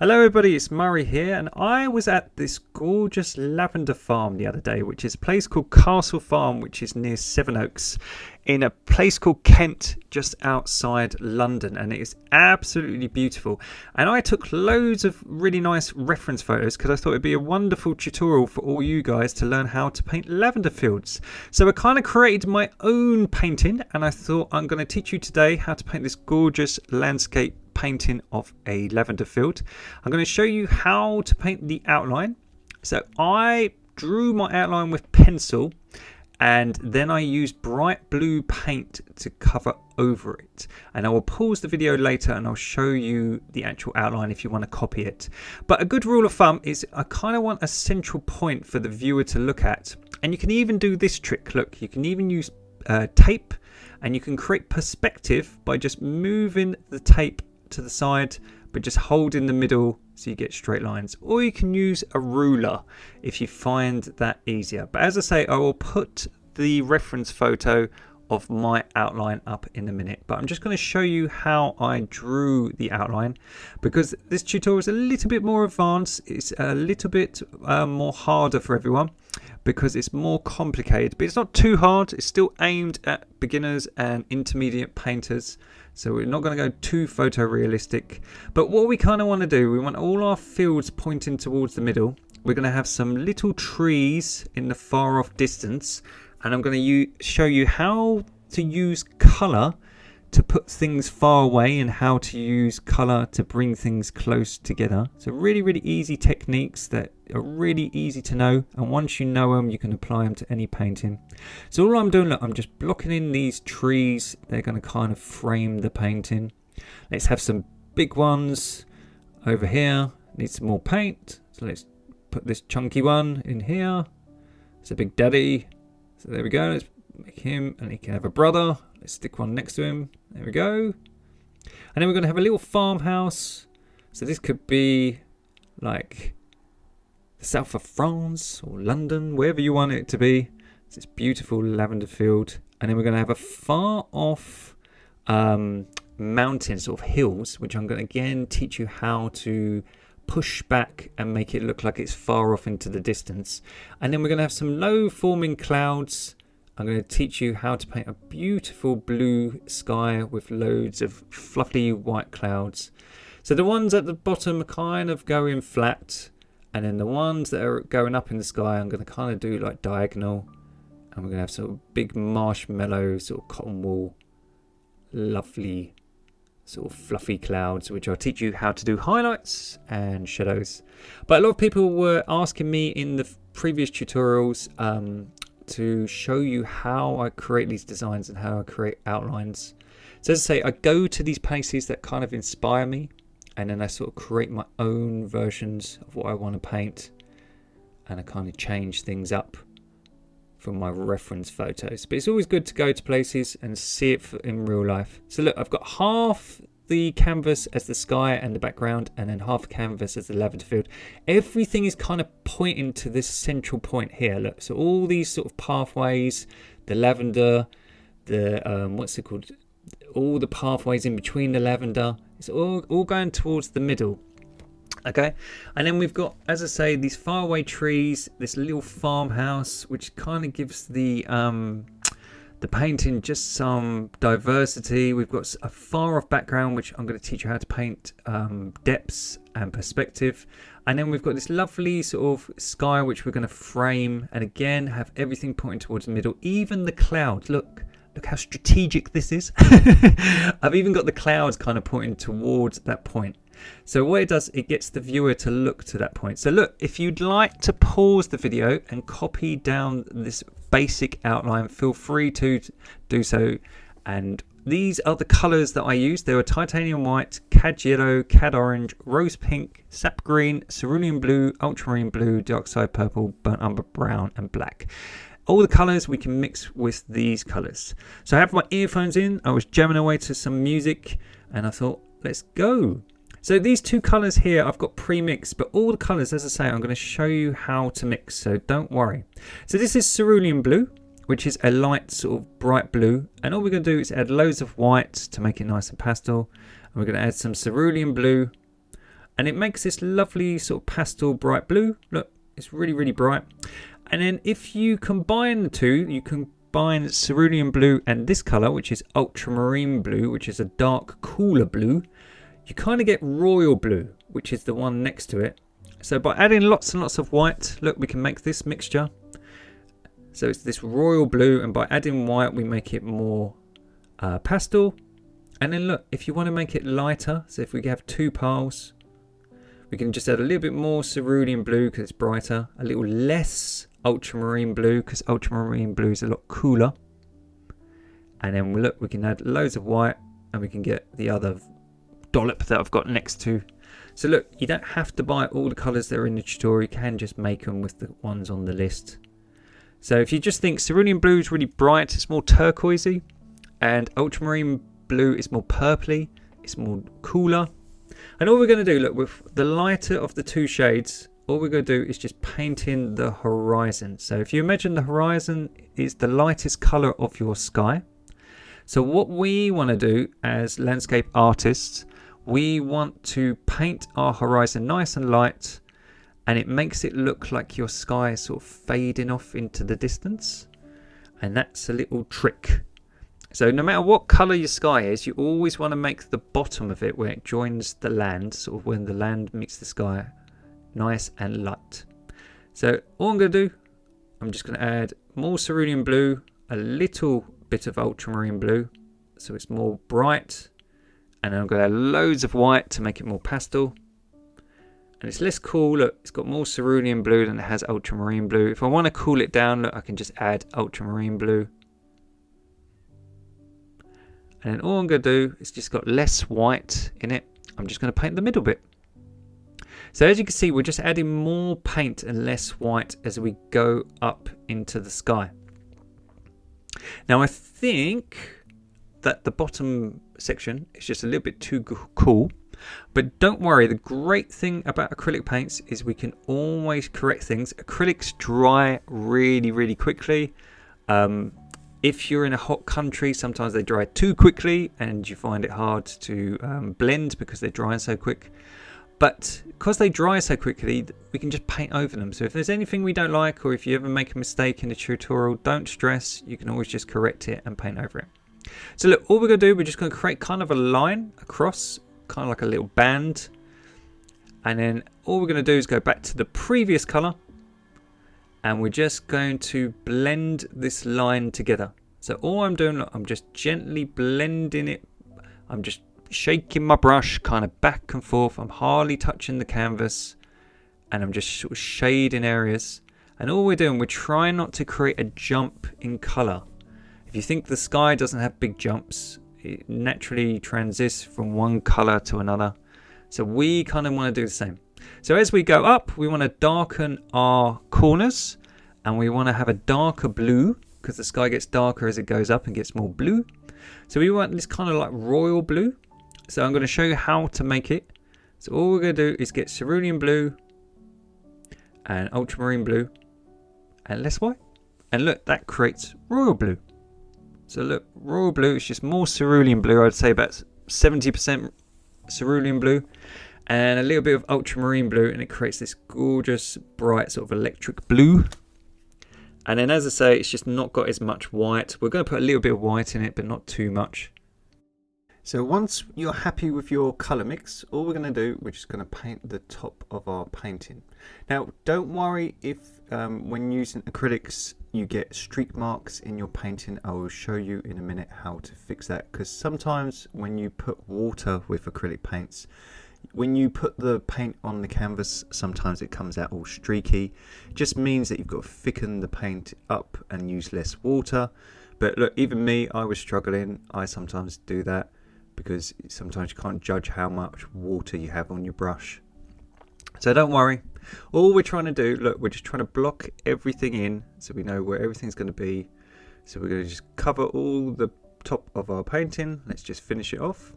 Hello everybody, it's Murray here, and I was at this gorgeous lavender farm the other day, which is a place called Castle Farm, which is near Sevenoaks, in a place called Kent, just outside London, and it is absolutely beautiful. And I took loads of really nice reference photos because I thought it'd be a wonderful tutorial for all you guys to learn how to paint lavender fields. So I kind of created my own painting, and I thought I'm going to teach you today how to paint this gorgeous landscape painting of a lavender field. I'm going to show you how to paint the outline. So I drew my outline with pencil, and then I used bright blue paint to cover over it. And I will pause the video later and I'll show you the actual outline if you want to copy it. But a good rule of thumb is I kind of want a central point for the viewer to look at. And you can even do this trick. Look, you can even use tape, and you can create perspective by just moving the tape to the side, but just hold in the middle so you get straight lines. Or you can use a ruler if you find that easier. But as I say, I will put the reference photo of my outline up in a minute, but I'm just going to show you how I drew the outline, because this tutorial is a little bit more advanced. It's a little bit more harder for everyone because it's more complicated, but it's not too hard. It's still aimed at beginners and intermediate painters, so we're not going to go too photorealistic. But what we kind of want to do, we want all our fields pointing towards the middle. We're going to have some little trees in the far off distance, and I'm going to show you how to use colour to put things far away and how to use colour to bring things close together. So really easy techniques that are really easy to know, and once you know them you can apply them to any painting. So all I'm doing, look, I'm just blocking in these trees. They're going to kind of frame the painting. Let's have some big ones over here. Need some more paint, so let's put this chunky one in here. It's a big daddy. So there we go. Let's make him, and he can have a brother. Let's stick one next to him. There we go. And then we're going to have a little farmhouse. So this could be like the south of France or London, wherever you want it to be. It's this beautiful lavender field. And then we're going to have a far off mountain, sort of hills, which I'm going to again teach you how to push back and make it look like it's far off into the distance. And then we're going to have some low forming clouds. I'm going to teach you how to paint a beautiful blue sky with loads of fluffy white clouds. So the ones at the bottom are kind of going flat, and then the ones that are going up in the sky I'm going to kind of do like diagonal, and we're going to have sort of big marshmallow, sort of cotton wool, lovely sort of fluffy clouds, which I'll teach you how to do highlights and shadows. But a lot of people were asking me in the previous tutorials to show you how I create these designs and how I create outlines. So as I say, I go to these places that kind of inspire me, and then I sort of create my own versions of what I want to paint, and I kind of change things up from my reference photos. But it's always good to go to places and see it in real life. So look, I've got half the canvas as the sky and the background, and then half the canvas as the lavender field. Everything is kind of pointing to this central point here. Look, so all these sort of pathways, the lavender, the what's it called, all the pathways in between the lavender, it's all going towards the middle. Okay, and then we've got, as I say, these faraway trees, this little farmhouse, which kind of gives the painting just some diversity. We've got a far off background, which I'm going to teach you how to paint depths and perspective. And then we've got this lovely sort of sky, which we're going to frame, and again have everything pointing towards the middle, even the clouds. Look how strategic this is. I've even got the clouds kind of pointing towards that point. So what it does, it gets the viewer to look to that point. So look, if you'd like to pause the video and copy down this basic outline, feel free to do so. And these are the colors that I used. They were titanium white, cad yellow, cad orange, rose pink, sap green, cerulean blue, ultramarine blue, dioxide purple, burnt umber brown, and black. All the colors we can mix with these colors. So I have my earphones in. I was jamming away to some music, and I thought, let's go. So these two colors here I've got pre-mixed, but all the colors, as I say, I'm going to show you how to mix, so don't worry. So this is cerulean blue, which is a light sort of bright blue, and all we're going to do is add loads of white to make it nice and pastel, and we're going to add some cerulean blue, And it makes this lovely sort of pastel bright blue. Look, it's really, really bright. And then if you combine the two, you combine cerulean blue and this colour, which is ultramarine blue, which is a dark, cooler blue, you kind of get royal blue, which is the one next to it. So by adding lots and lots of white, look, we can make this mixture. So it's this royal blue, and by adding white, we make it more pastel. And then look, if you want to make it lighter, so if we have two piles, we can just add a little bit more cerulean blue because it's brighter, a little less ultramarine blue because ultramarine blue is a lot cooler. And then look, we can add loads of white and we can get the other dollop that I've got next to. So look, you don't have to buy all the colours that are in the tutorial, you can just make them with the ones on the list. So if you just think cerulean blue is really bright, it's more turquoisey, and ultramarine blue is more purpley, it's more cooler. And all we're going to do, look, with the lighter of the two shades, all we're going to do is just paint in the horizon. So if you imagine the horizon is the lightest colour of your sky. So what we want to do as landscape artists, we want to paint our horizon nice and light, and it makes it look like your sky is sort of fading off into the distance. And that's a little trick. So no matter what colour your sky is, you always want to make the bottom of it where it joins the land, sort of when the land meets the sky, nice and light. So all I'm going to do, I'm just going to add more cerulean blue, a little bit of ultramarine blue, so it's more bright, and then I'm going to add loads of white to make it more pastel. And it's less cool, look, it's got more cerulean blue than it has ultramarine blue. If I want to cool it down, look, I can just add ultramarine blue. And then all I'm going to do is just got less white in it. I'm just going to paint the middle bit. So as you can see, we're just adding more paint and less white as we go up into the sky. Now I think that the bottom section is just a little bit too cool. But don't worry, the great thing about acrylic paints is we can always correct things. Acrylics dry really, really quickly. If you're in a hot country, sometimes they dry too quickly and you find it hard to blend because they're drying so quick. But because they dry so quickly, we can just paint over them. So if there's anything we don't like, or if you ever make a mistake in the tutorial, don't stress. You can always just correct it and paint over it. So look, all we're going to do, we're just going to create kind of a line across, kind of like a little band. And then all we're going to do is go back to the previous color. And we're just going to blend this line together. So all I'm doing, look, I'm just gently blending it. I'm just shaking my brush kind of back and forth. I'm hardly touching the canvas. And I'm just sort of shading areas. And all we're doing, we're trying not to create a jump in color. If you think the sky doesn't have big jumps, it naturally transits from one color to another. So we kind of want to do the same. So as we go up, we want to darken our corners, and we want to have a darker blue because the sky gets darker as it goes up and gets more blue. So we want this kind of like royal blue. So I'm going to show you how to make it. So all we're going to do is get cerulean blue and ultramarine blue and less white. And look, that creates royal blue. So look, royal blue is just more cerulean blue. I'd say about 70% cerulean blue and a little bit of ultramarine blue, and it creates this gorgeous bright sort of electric blue. And then as I say, it's just not got as much white. We're going to put a little bit of white in it, but not too much. So once you're happy with your colour mix, all we're going to do, we're just going to paint the top of our painting. Now don't worry if when using acrylics you get streak marks in your painting. I will show you in a minute how to fix that, because sometimes when you put water with acrylic paints, when you put the paint on the canvas, sometimes it comes out all streaky. It just means that you've got to thicken the paint up and use less water. But look, even me, I was struggling. I sometimes do that because sometimes you can't judge how much water you have on your brush. So don't worry. All we're trying to do, look, we're just trying to block everything in so we know where everything's going to be. So we're going to just cover all the top of our painting. Let's just finish it off.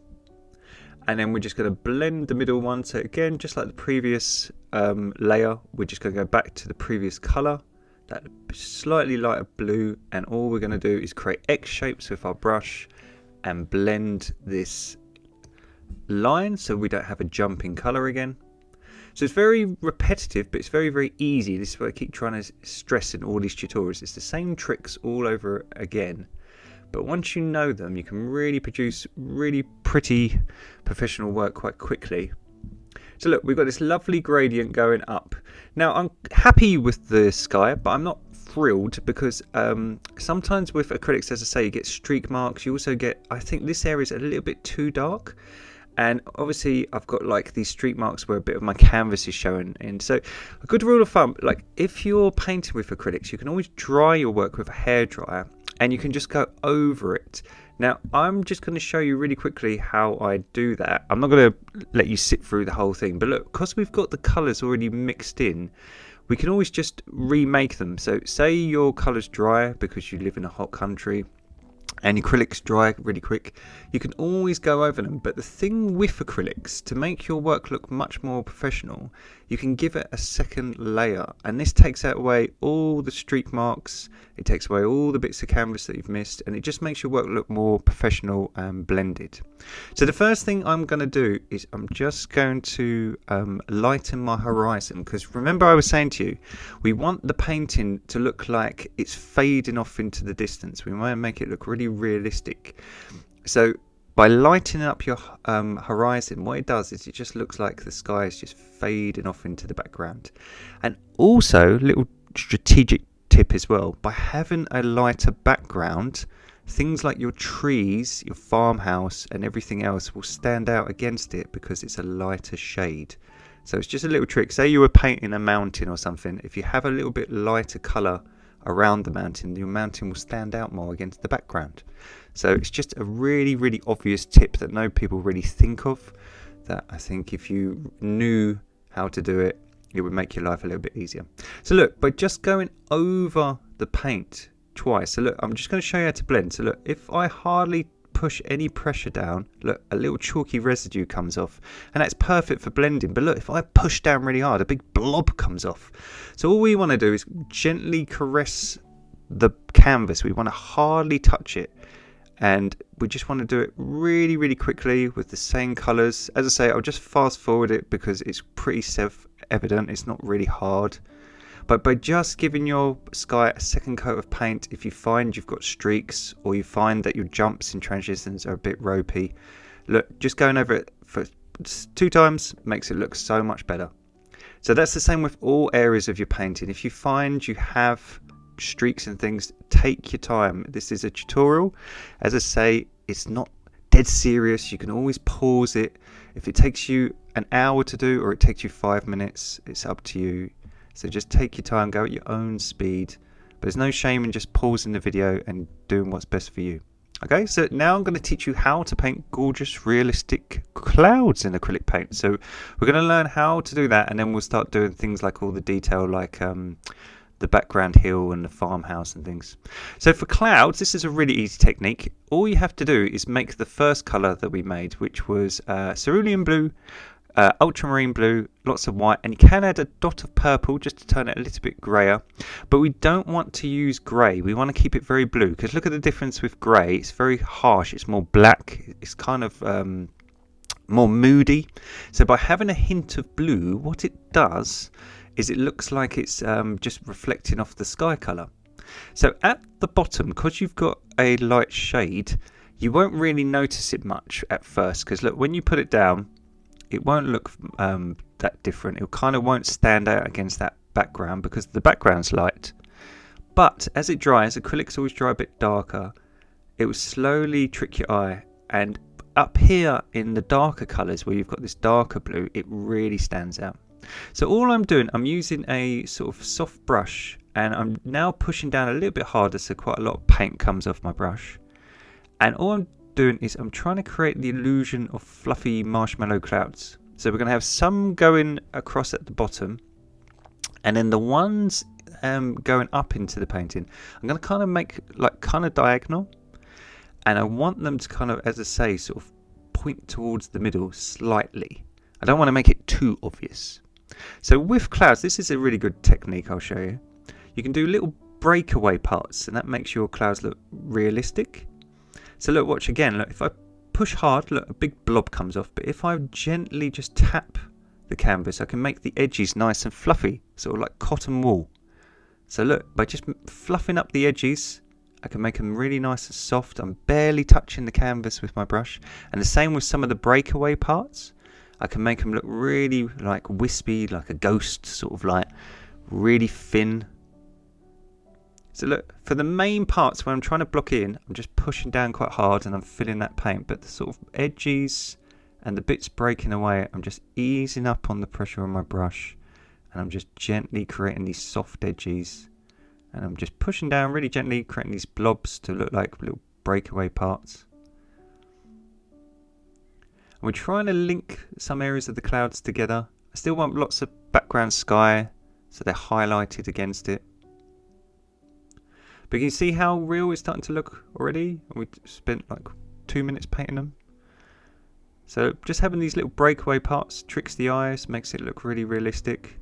And then we're just going to blend the middle one. So again, just like the previous layer, we're just going to go back to the previous color, that slightly lighter blue. And all we're going to do is create X shapes with our brush and blend this line so we don't have a jump in color again. So it's very repetitive, but it's very, very easy. This is what I keep trying to stress in all these tutorials. It's the same tricks all over again. But once you know them, you can really produce really pretty professional work quite quickly. So look, we've got this lovely gradient going up. Now I'm happy with the sky, but I'm not thrilled because sometimes with acrylics, as I say, you get streak marks. You also get, I think this area is a little bit too dark. And obviously I've got like these streak marks where a bit of my canvas is showing. And so a good rule of thumb, like if you're painting with acrylics, you can always dry your work with a hairdryer and you can just go over it. Now I'm just going to show you really quickly how I do that. I'm not going to let you sit through the whole thing, but look, because we've got the colours already mixed in, we can always just remake them. So say your colour's dry because you live in a hot country and acrylics dry really quick, you can always go over them. But the thing with acrylics, to make your work look much more professional, you can give it a second layer, and this takes away all the streak marks, it takes away all the bits of canvas that you've missed, and it just makes your work look more professional and blended. So the first thing I'm going to do is I'm just going to lighten my horizon, because remember I was saying to you, we want the painting to look like it's fading off into the distance. We want to make it look really realistic. So by lightening up your horizon, what it does is it just looks like the sky is just fading off into the background. And also, little strategic tip as well, by having a lighter background, things like your trees, your farmhouse and everything else will stand out against it because it's a lighter shade. So it's just a little trick. Say you were painting a mountain or something, if you have a little bit lighter colour around the mountain, your mountain will stand out more against the background. So it's just a really, really obvious tip that no people really think of, that I think if you knew how to do it, it would make your life a little bit easier. So look, by just going over the paint twice, so look, I'm just going to show you how to blend. So look, if I hardly push any pressure down, look, a little chalky residue comes off, and that's perfect for blending. But look, if I push down really hard, a big blob comes off. So all we want to do is gently caress the canvas. We want to hardly touch it, and we just want to do it really, really quickly with the same colours. As I say, I'll just fast forward it because it's pretty self-evident, it's not really hard. But by just giving your sky a second coat of paint, if you find you've got streaks or you find that your jumps and transitions are a bit ropey, look, just going over it for 2 times makes it look so much better. So that's the same with all areas of your painting. If you find you have streaks and things, take your time. This is a tutorial. As I say, it's not dead serious. You can always pause it. If it takes you an hour to do or it takes you 5 minutes, it's up to you. So just take your time, go at your own speed. But there's no shame in just pausing the video and doing what's best for you. Okay, so now I'm going to teach you how to paint gorgeous, realistic clouds in acrylic paint. So we're going to learn how to do that, and then we'll start doing things like all the detail, like the background hill and the farmhouse and things. So for clouds, this is a really easy technique. All you have to do is make the first colour that we made, which was cerulean blue, ultramarine blue, lots of white, and you can add a dot of purple just to turn it a little bit grayer. But we don't want to use grey, we want to keep it very blue, because look at the difference with grey. It's very harsh, it's more black, it's kind of more moody. So by having a hint of blue, what it does is it looks like it's just reflecting off the sky colour. So at the bottom, because you've got a light shade, you won't really notice it much at first, because look, when you put it down, it won't look that different. It kind of won't stand out against that background because the background's light. But as it dries, acrylics always dry a bit darker. It will slowly trick your eye, and up here in the darker colours where you've got this darker blue, it really stands out. So all I'm doing, I'm using a sort of soft brush, and I'm now pushing down a little bit harder so quite a lot of paint comes off my brush. And all I'm doing is I'm trying to create the illusion of fluffy marshmallow clouds. So we're going to have some going across at the bottom, and then the ones going up into the painting, I'm going to kind of make like kind of diagonal, and I want them to kind of, as I say, sort of point towards the middle slightly. I don't want to make it too obvious. So with clouds, this is a really good technique I'll show you. You can do little breakaway parts, and that makes your clouds look realistic. So look, watch again. Look, if I push hard, look, a big blob comes off. But if I gently just tap the canvas, I can make the edges nice and fluffy, sort of like cotton wool. So look, by just fluffing up the edges, I can make them really nice and soft. I'm barely touching the canvas with my brush. And the same with some of the breakaway parts. I can make them look really like wispy, like a ghost, sort of like really thin. So look, for the main parts where I'm trying to block in, I'm just pushing down quite hard and I'm filling that paint. But the sort of edges and the bits breaking away, I'm just easing up on the pressure on my brush. And I'm just gently creating these soft edges. And I'm just pushing down really gently, creating these blobs to look like little breakaway parts. And we're trying to link some areas of the clouds together. I still want lots of background sky, so they're highlighted against it. But you can see how real it's starting to look already. We spent like 2 minutes painting them. So just having these little breakaway parts tricks the eyes, makes it look really realistic.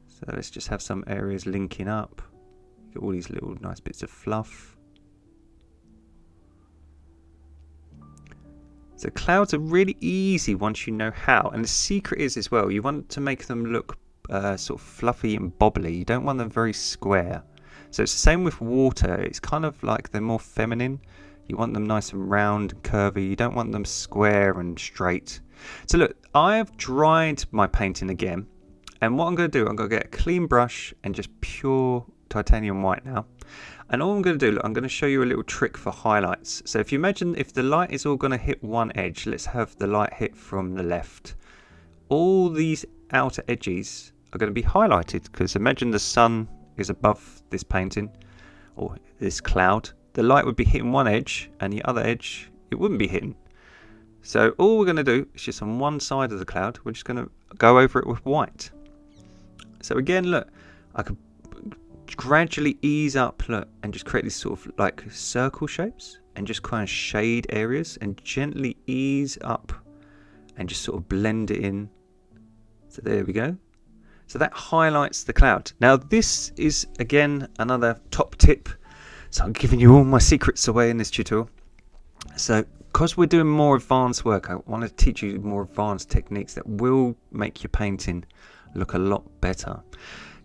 So let's just have some areas linking up. Get all these little nice bits of fluff. So clouds are really easy once you know how. And the secret is as well, you want to make them look sort of fluffy and bobbly. You don't want them very square. So it's the same with water. It's kind of like they're more feminine. You want them nice and round and curvy. You don't want them square and straight. So look, I have dried my painting again. And what I'm going to do, I'm going to get a clean brush and just pure titanium white now. And all I'm going to do, look, I'm going to show you a little trick for highlights. So if you imagine if the light is all going to hit one edge, let's have the light hit from the left. All these outer edges are going to be highlighted because imagine the sun is above this painting or this cloud. The light would be hitting one edge and the other edge, it wouldn't be hitting. So all we're going to do is just on one side of the cloud, we're just going to go over it with white. So again, look, I could gradually ease up, look, and just create these sort of like circle shapes and just kind of shade areas and gently ease up and just sort of blend it in. So there we go. So that highlights the cloud. Now this is again another top tip. So I'm giving you all my secrets away in this tutorial. So because we're doing more advanced work, I want to teach you more advanced techniques that will make your painting look a lot better.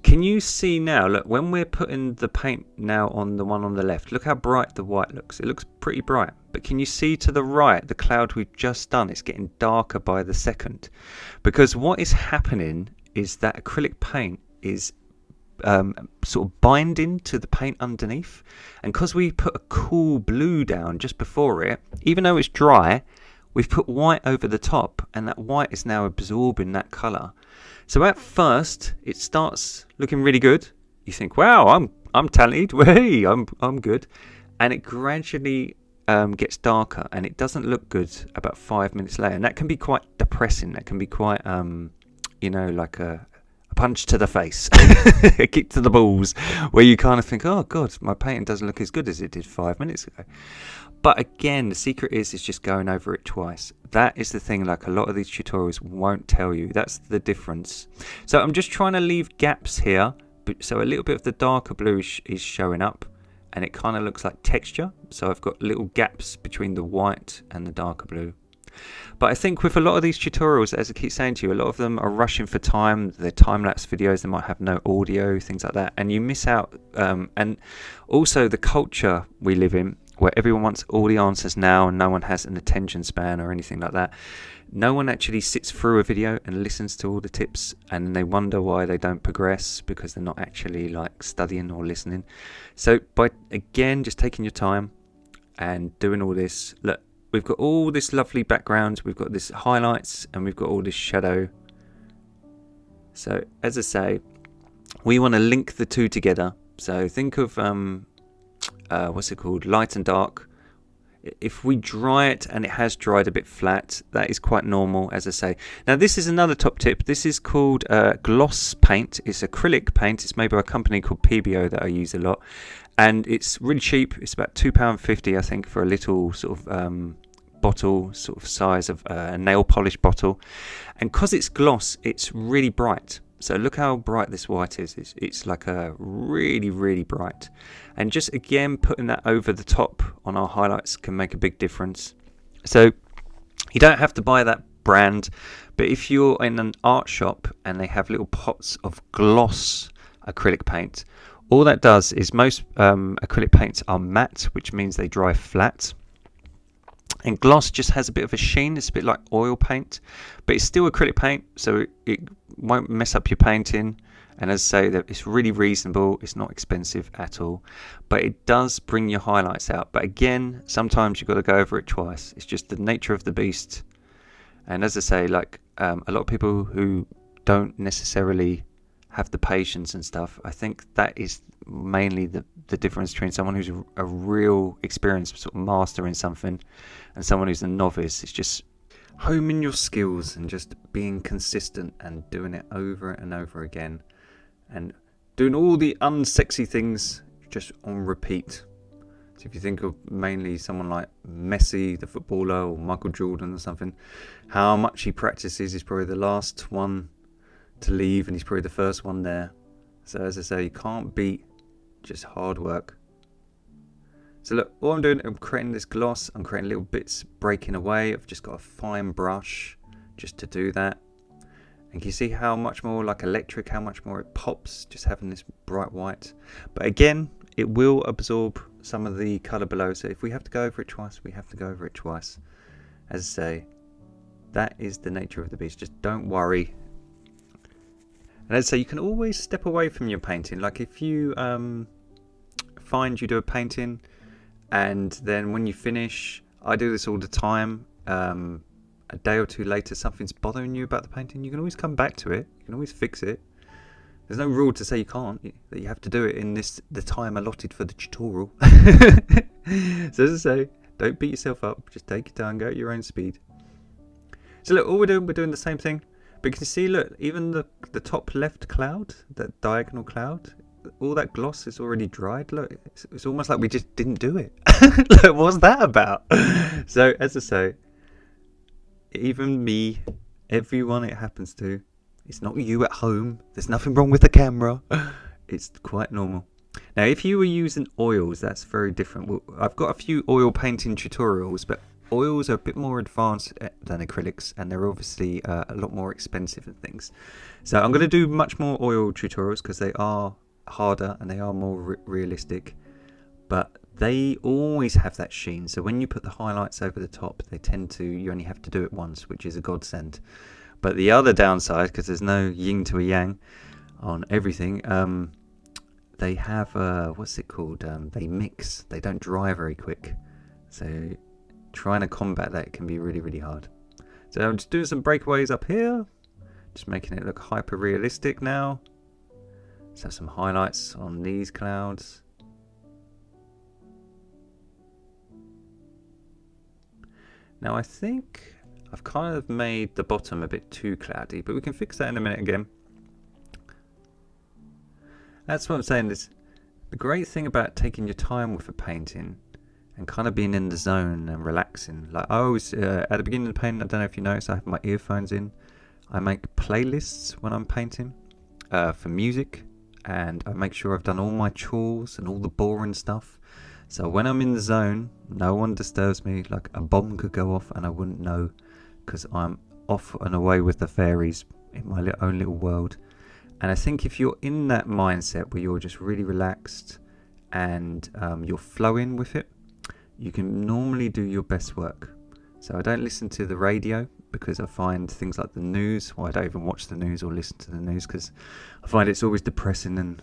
Can you see now, look, when we're putting the paint now on the one on the left, look how bright the white looks. It looks pretty bright. But can you see to the right, the cloud we've just done, it's getting darker by the second. Because what is happening is that acrylic paint is sort of binding to the paint underneath. And because we put a cool blue down just before it, even though it's dry, we've put white over the top, and that white is now absorbing that colour. So at first, it starts looking really good. You think, "Wow, I'm talented. Hey, I'm good," and it gradually gets darker, and it doesn't look good about 5 minutes later. And that can be quite depressing. That can be quite, like a punch to the face, a kick to the balls, where you kind of think, "Oh God, my painting doesn't look as good as it did 5 minutes ago." But again, the secret is just going over it twice. That is the thing, like a lot of these tutorials won't tell you. That's the difference. So I'm just trying to leave gaps here. So a little bit of the darker blue is showing up and it kind of looks like texture. So I've got little gaps between the white and the darker blue. But I think with a lot of these tutorials, as I keep saying to you, a lot of them are rushing for time. They're time-lapse videos. They might have no audio, things like that. And you miss out. And also the culture we live in, where everyone wants all the answers now and no one has an attention span or anything like that. No one actually sits through a video and listens to all the tips, and they wonder why they don't progress because they're not actually like studying or listening. So by again just taking your time and doing all this, look, we've got all this lovely background, we've got this highlights, and we've got all this shadow. So as I say, we want to link the two together. So think of what's it called, light and dark. If we dry it and it has dried a bit flat, that is quite normal, as I say. Now this is another top tip. This is called gloss paint. It's acrylic paint. It's made by a company called PBO that I use a lot, and it's really cheap. It's about £2.50 I think for a little sort of bottle, sort of size of a nail polish bottle. And because it's gloss, it's really bright. So look how bright this white is. It's like a really, really bright. And just again, putting that over the top on our highlights can make a big difference. So you don't have to buy that brand. But if you're in an art shop and they have little pots of gloss acrylic paint, all that does is most acrylic paints are matte, which means they dry flat. And gloss just has a bit of a sheen. It's a bit like oil paint, but it's still acrylic paint, so it won't mess up your painting. And as I say, that it's really reasonable. It's not expensive at all, but it does bring your highlights out. But again, sometimes you've got to go over it twice. It's just the nature of the beast. And as I say, like a lot of people who don't necessarily have the patience and stuff, I think that is mainly the difference between someone who's a real experienced sort of master in something and someone who's a novice. It's just homing your skills and just being consistent and doing it over and over again and doing all the unsexy things just on repeat. So if you think of mainly someone like Messi, the footballer, or Michael Jordan or something, how much he practices, he's probably the last one to leave and he's probably the first one there. So as I say, you can't beat just hard work. So look, all I'm doing, I'm creating this gloss, I'm creating little bits breaking away. I've just got a fine brush just to do that. And can you see how much more like electric, how much more it pops just having this bright white. But again, it will absorb some of the colour below. So if we have to go over it twice, we have to go over it twice. As I say, that is the nature of the beast. Just don't worry. And as I say, you can always step away from your painting. Like if you find you do a painting and then when you finish, I do this all the time, a day or two later something's bothering you about the painting, you can always come back to it. You can always fix it. There's no rule to say you can't, that you have to do it in the time allotted for the tutorial. So as I say, don't beat yourself up. Just take your time, go at your own speed. So look, all we're doing the same thing. But you can see, look, even the top left cloud, that diagonal cloud, all that gloss is already dried. Look, it's almost like we just didn't do it. Look, what's that about? So as I say, even me, everyone it happens to, it's not you at home. There's nothing wrong with the camera. It's quite normal. Now, if you were using oils, that's very different. Well, I've got a few oil painting tutorials, but oils are a bit more advanced than acrylics, and they're obviously a lot more expensive and things. So I'm going to do much more oil tutorials because they are harder and they are more realistic, but they always have that sheen. So when you put the highlights over the top, they tend to, you only have to do it once, which is a godsend. But the other downside, because there's no yin to a yang on everything, they have what's it called, they mix, they don't dry very quick. So trying to combat that can be really hard. So I'm just doing some breakaways up here, just making it look hyper realistic now. Let's have some highlights on these clouds. Now I think I've kind of made the bottom a bit too cloudy, but we can fix that in a minute again. That's what I'm saying, is the great thing about taking your time with a painting and kind of being in the zone and relaxing. Like I always, at the beginning of the painting, I don't know if you noticed, I have my earphones in. I make playlists when I'm painting for music, and I make sure I've done all my chores and all the boring stuff. So when I'm in the zone, no one disturbs me. Like a bomb could go off and I wouldn't know, because I'm off and away with the fairies in my own little world. And I think if you're in that mindset where you're just really relaxed and you're flowing with it, you can normally do your best work. So I don't listen to the radio, because I find things like the news, well, I don't even watch the news or listen to the news, because I find it's always depressing and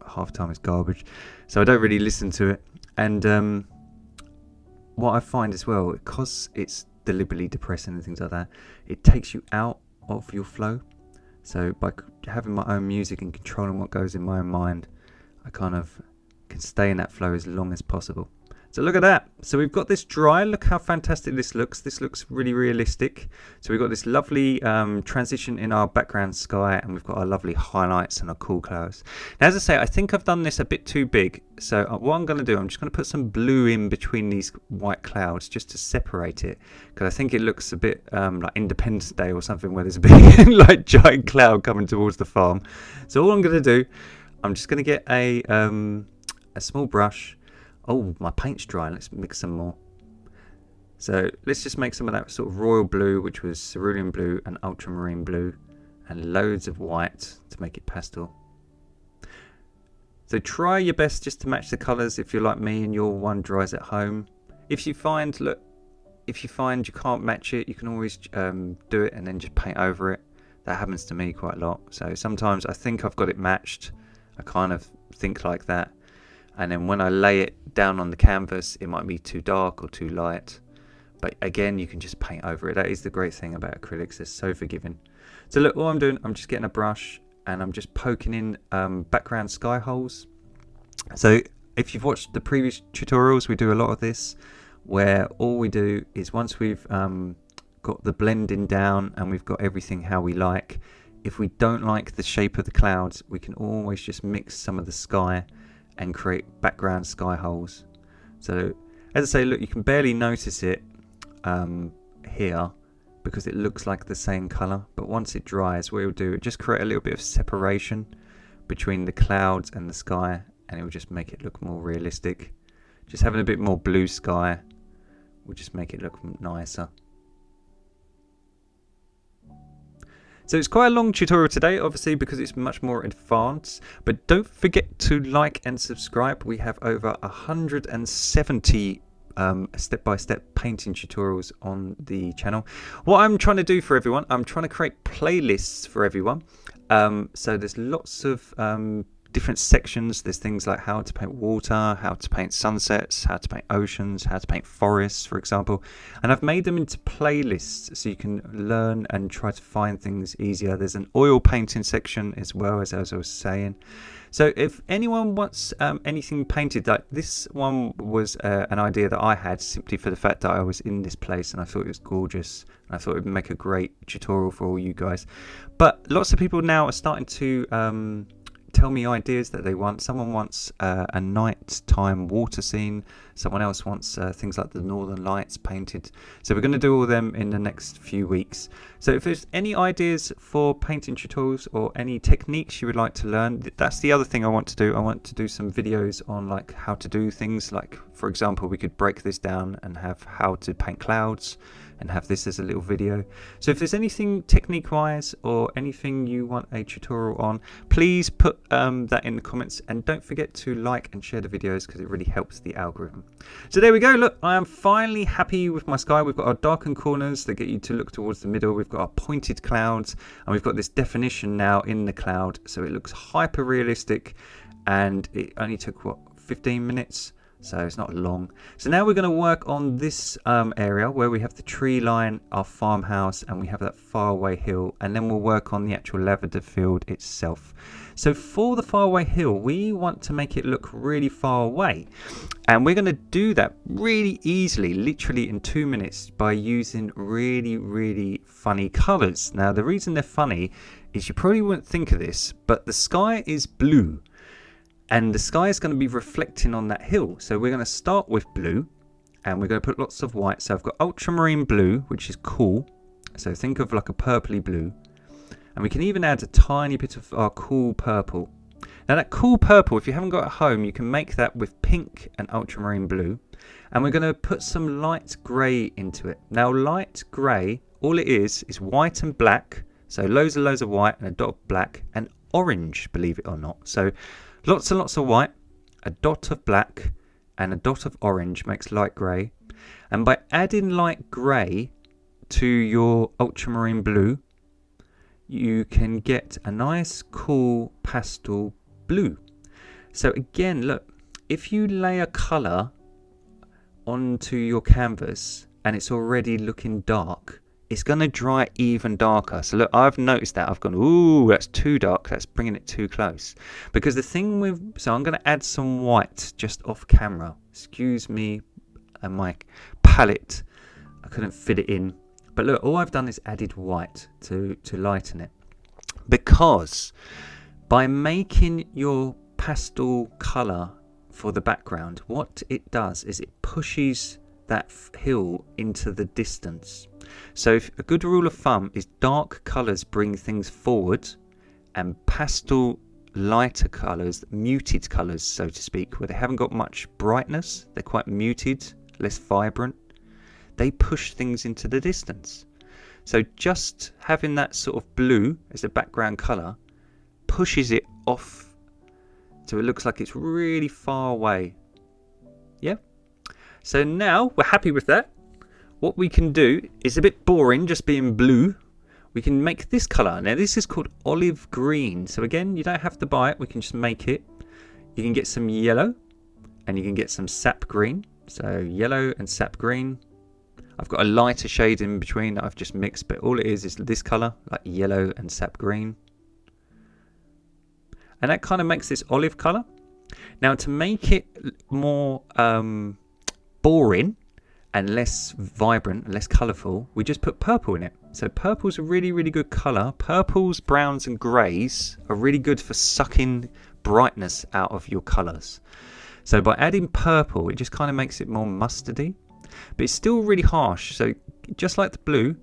half the time it's garbage. So I don't really listen to it. And what I find as well, because it's deliberately depressing and things like that, it takes you out of your flow. So by having my own music and controlling what goes in my own mind, I kind of can stay in that flow as long as possible. So look at that. So we've got this dry. Look how fantastic this looks. This looks really realistic. So we've got this lovely transition in our background sky, and we've got our lovely highlights and our cool clouds. Now, as I say, I think I've done this a bit too big. So what I'm going to do, I'm just going to put some blue in between these white clouds just to separate it, because I think it looks a bit like Independence Day or something, where there's a big like giant cloud coming towards the farm. So all I'm going to do, I'm just going to get a small brush. Oh, my paint's dry. Let's mix some more. So let's just make some of that sort of royal blue, which was cerulean blue and ultramarine blue, and loads of white to make it pastel. So try your best just to match the colours if you're like me and your one dries at home. If you find you can't match it, you can always do it and then just paint over it. That happens to me quite a lot. So sometimes I think I've got it matched. I kind of think like that. And then when I lay it down on the canvas, it might be too dark or too light. But again, you can just paint over it. That is the great thing about acrylics. They're so forgiving. So look, all I'm doing, I'm just getting a brush and I'm just poking in background sky holes. So if you've watched the previous tutorials, we do a lot of this, where all we do is once we've got the blending down and we've got everything how we like, if we don't like the shape of the clouds, we can always just mix some of the sky and create background sky holes. So as I say, look, you can barely notice it here because it looks like the same color, but once it dries, what it'll do, just create a little bit of separation between the clouds and the sky, and it will just make it look more realistic. Just having a bit more blue sky will just make it look nicer. So it's quite a long tutorial today, obviously, because it's much more advanced, but don't forget to like and subscribe. We have over 170 step-by-step painting tutorials on the channel. What I'm trying to do for everyone, I'm trying to create playlists for everyone. So there's lots of different sections. There's things like how to paint water, how to paint sunsets, how to paint oceans, how to paint forests, for example. And I've made them into playlists so you can learn and try to find things easier. There's an oil painting section as well, as I was saying. So if anyone wants anything painted, like this one was an idea that I had simply for the fact that I was in this place and I thought it was gorgeous. And I thought it would make a great tutorial for all you guys. But lots of people now are starting to tell me ideas that they want. Someone wants a nighttime water scene. Someone else wants things like the Northern Lights painted. So we're going to do all of them in the next few weeks. So if there's any ideas for painting tutorials or any techniques you would like to learn, that's the other thing I want to do. I want to do some videos on like how to do things. Like, for example, we could break this down and have how to paint clouds and have this as a little video. So if there's anything technique wise or anything you want a tutorial on, please put that in the comments, and don't forget to like and share the videos because it really helps the algorithm. So there we go. Look, I am finally happy with my sky. We've got our darkened corners that get you to look towards the middle. We've got our pointed clouds, and we've got this definition now in the cloud, so it looks hyper realistic, and it only took what, 15 minutes. So it's not long. So now we're going to work on this area where we have the tree line, our farmhouse, and we have that faraway hill, and then we'll work on the actual lavender field itself. So for the faraway hill, we want to make it look really far away, and we're going to do that really easily, literally in 2 minutes, by using really funny colors. Now the reason they're funny is you probably wouldn't think of this, but the sky is blue. And the sky is going to be reflecting on that hill. So we're going to start with blue, and we're going to put lots of white. So I've got ultramarine blue, which is cool. So think of like a purpley blue. And we can even add a tiny bit of our cool purple. Now that cool purple, if you haven't got it at home, you can make that with pink and ultramarine blue. And we're going to put some light grey into it. Now light grey, all it is white and black. So loads and loads of white and a dot of black, and orange, believe it or not. So lots and lots of white, a dot of black, and a dot of orange makes light grey. And by adding light grey to your ultramarine blue, you can get a nice cool pastel blue. So again, look, if you lay a colour onto your canvas and it's already looking dark, it's going to dry even darker. So look, I've noticed that. I've gone, ooh, that's too dark. That's bringing it too close. Because the thing with, so I'm going to add some white just off camera. Excuse me, and my palette, I couldn't fit it in. But look, all I've done is added white to lighten it. Because by making your pastel colour for the background, what it does is it pushes that hill into the distance. So a good rule of thumb is dark colours bring things forward, and pastel lighter colours, muted colours so to speak, where they haven't got much brightness, they're quite muted, less vibrant, they push things into the distance. So just having that sort of blue as a background colour pushes it off so it looks like it's really far away. Yeah. So now we're happy with that. What we can do is a bit boring just being blue. We can make this colour. Now this is called olive green. So again, you don't have to buy it. We can just make it. You can get some yellow and you can get some sap green. So yellow and sap green. I've got a lighter shade in between that I've just mixed, but all it is this colour, like yellow and sap green. And that kind of makes this olive colour. Now to make it more boring and less vibrant and less colourful, we just put purple in it. So purple's a really, really good colour. Purples, browns and greys are really good for sucking brightness out of your colours. So by adding purple, it just kind of makes it more mustardy. But it's still really harsh. So just like the blue,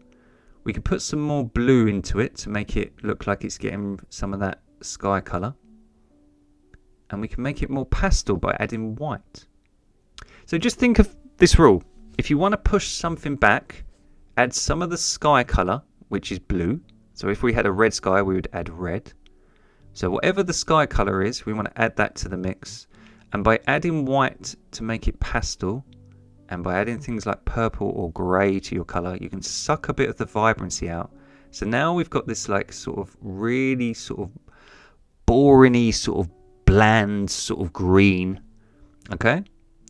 we can put some more blue into it to make it look like it's getting some of that sky colour. And we can make it more pastel by adding white. So just think of this rule. If you want to push something back, add some of the sky colour, which is blue. So if we had a red sky, we would add red. So whatever the sky colour is, we want to add that to the mix. And by adding white to make it pastel, and by adding things like purple or grey to your colour, you can suck a bit of the vibrancy out. So now we've got this like sort of really sort of boring-y, sort of bland sort of green. Okay,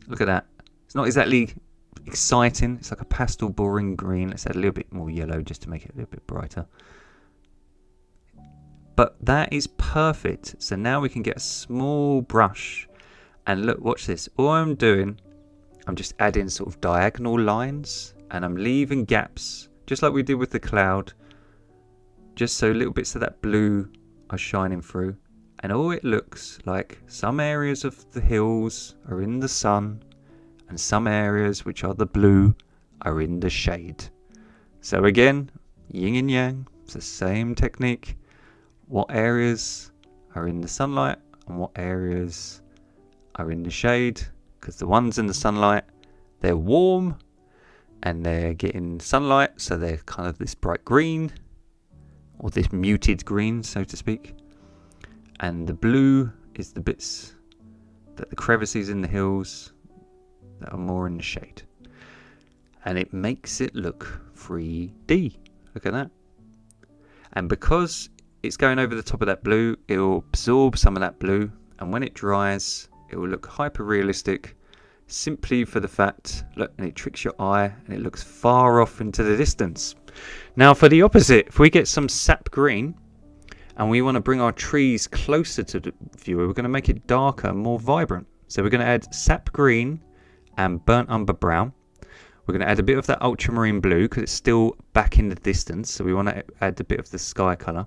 look at that. It's not exactly exciting. It's like a pastel boring green. Let's add a little bit more yellow just to make it a little bit brighter. But that is perfect. So now we can get a small brush and look, watch this. All I'm doing, I'm just adding sort of diagonal lines and I'm leaving gaps just like we did with the cloud, just so little bits of that blue are shining through. And all it looks like, some areas of the hills are in the sun and some areas which are the blue are in the shade. So again, yin and yang, it's the same technique. What areas are in the sunlight and what areas are in the shade, because the ones in the sunlight, they're warm and they're getting sunlight, so they're kind of this bright green or this muted green, so to speak. And the blue is the bits that the crevices in the hills that are more in the shade. And it makes it look 3D. Look at that. And because it's going over the top of that blue, it will absorb some of that blue, and when it dries, it will look hyper realistic, simply for the fact, look, and it tricks your eye and it looks far off into the distance. Now for the opposite, if we get some sap green and we want to bring our trees closer to the viewer, we're going to make it darker and more vibrant. So we're going to add sap green and burnt umber brown. We're going to add a bit of that ultramarine blue because it's still back in the distance, so we want to add a bit of the sky colour.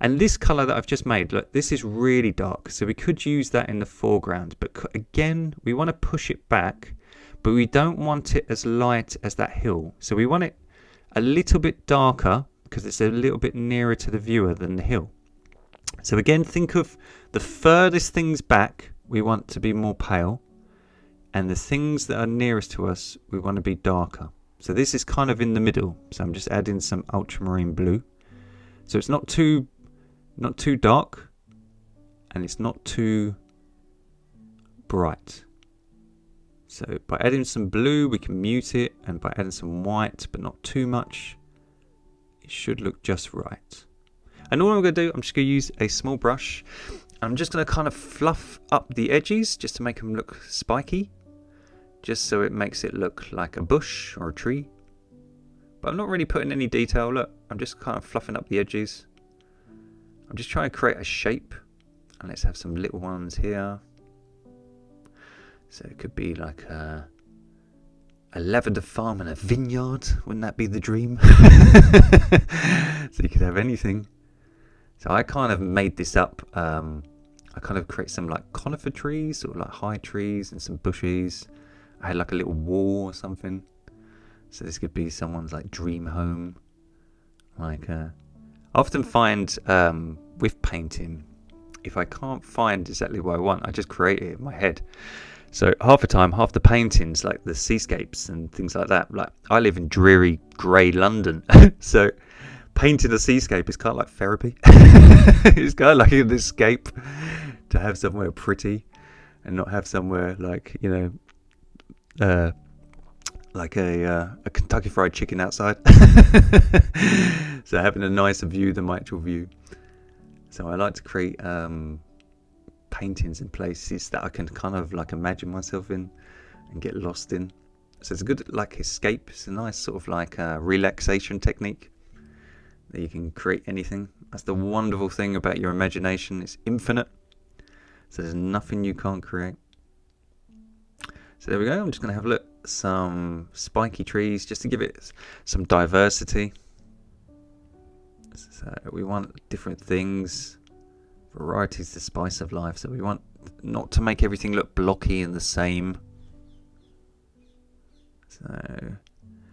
And this colour that I've just made, look, this is really dark, so we could use that in the foreground. But again, we want to push it back, but we don't want it as light as that hill. So we want it a little bit darker because it's a little bit nearer to the viewer than the hill. So again, think of the furthest things back, we want to be more pale. And the things that are nearest to us, we want to be darker. So this is kind of in the middle. So I'm just adding some ultramarine blue. So it's not too dark, and it's not too bright. So by adding some blue, we can mute it, and by adding some white, but not too much, it should look just right. And all I'm going to do, I'm just going to use a small brush. I'm just going to kind of fluff up the edges just to make them look spiky, just so it makes it look like a bush or a tree. But I'm not really putting any detail. Look, I'm just kind of fluffing up the edges. I'm just trying to create a shape. And let's have some little ones here. So it could be like a lavender farm and a vineyard. Wouldn't that be the dream? So you could have anything. So I kind of made this up. I kind of create some like conifer trees, or like high trees and some bushes. I had like a little wall or something. So this could be someone's like dream home. Like I often find with painting, if I can't find exactly what I want, I just create it in my head. So half the time, half the paintings, like the seascapes and things like that, like I live in dreary grey London, so painting a seascape is kind of like therapy. It's kind of like an escape to have somewhere pretty and not have somewhere like, you know, like a Kentucky Fried Chicken outside. So having a nicer view than my actual view. So I like to create paintings in places that I can kind of like imagine myself in and get lost in. So it's a good like escape. It's a nice sort of like relaxation technique that you can create anything. That's the wonderful thing about your imagination. It's infinite. So there's nothing you can't create. So there we go. I'm just going to have a look at some spiky trees just to give it some diversity. So we want different things. Variety is the spice of life. So we want not to make everything look blocky and the same.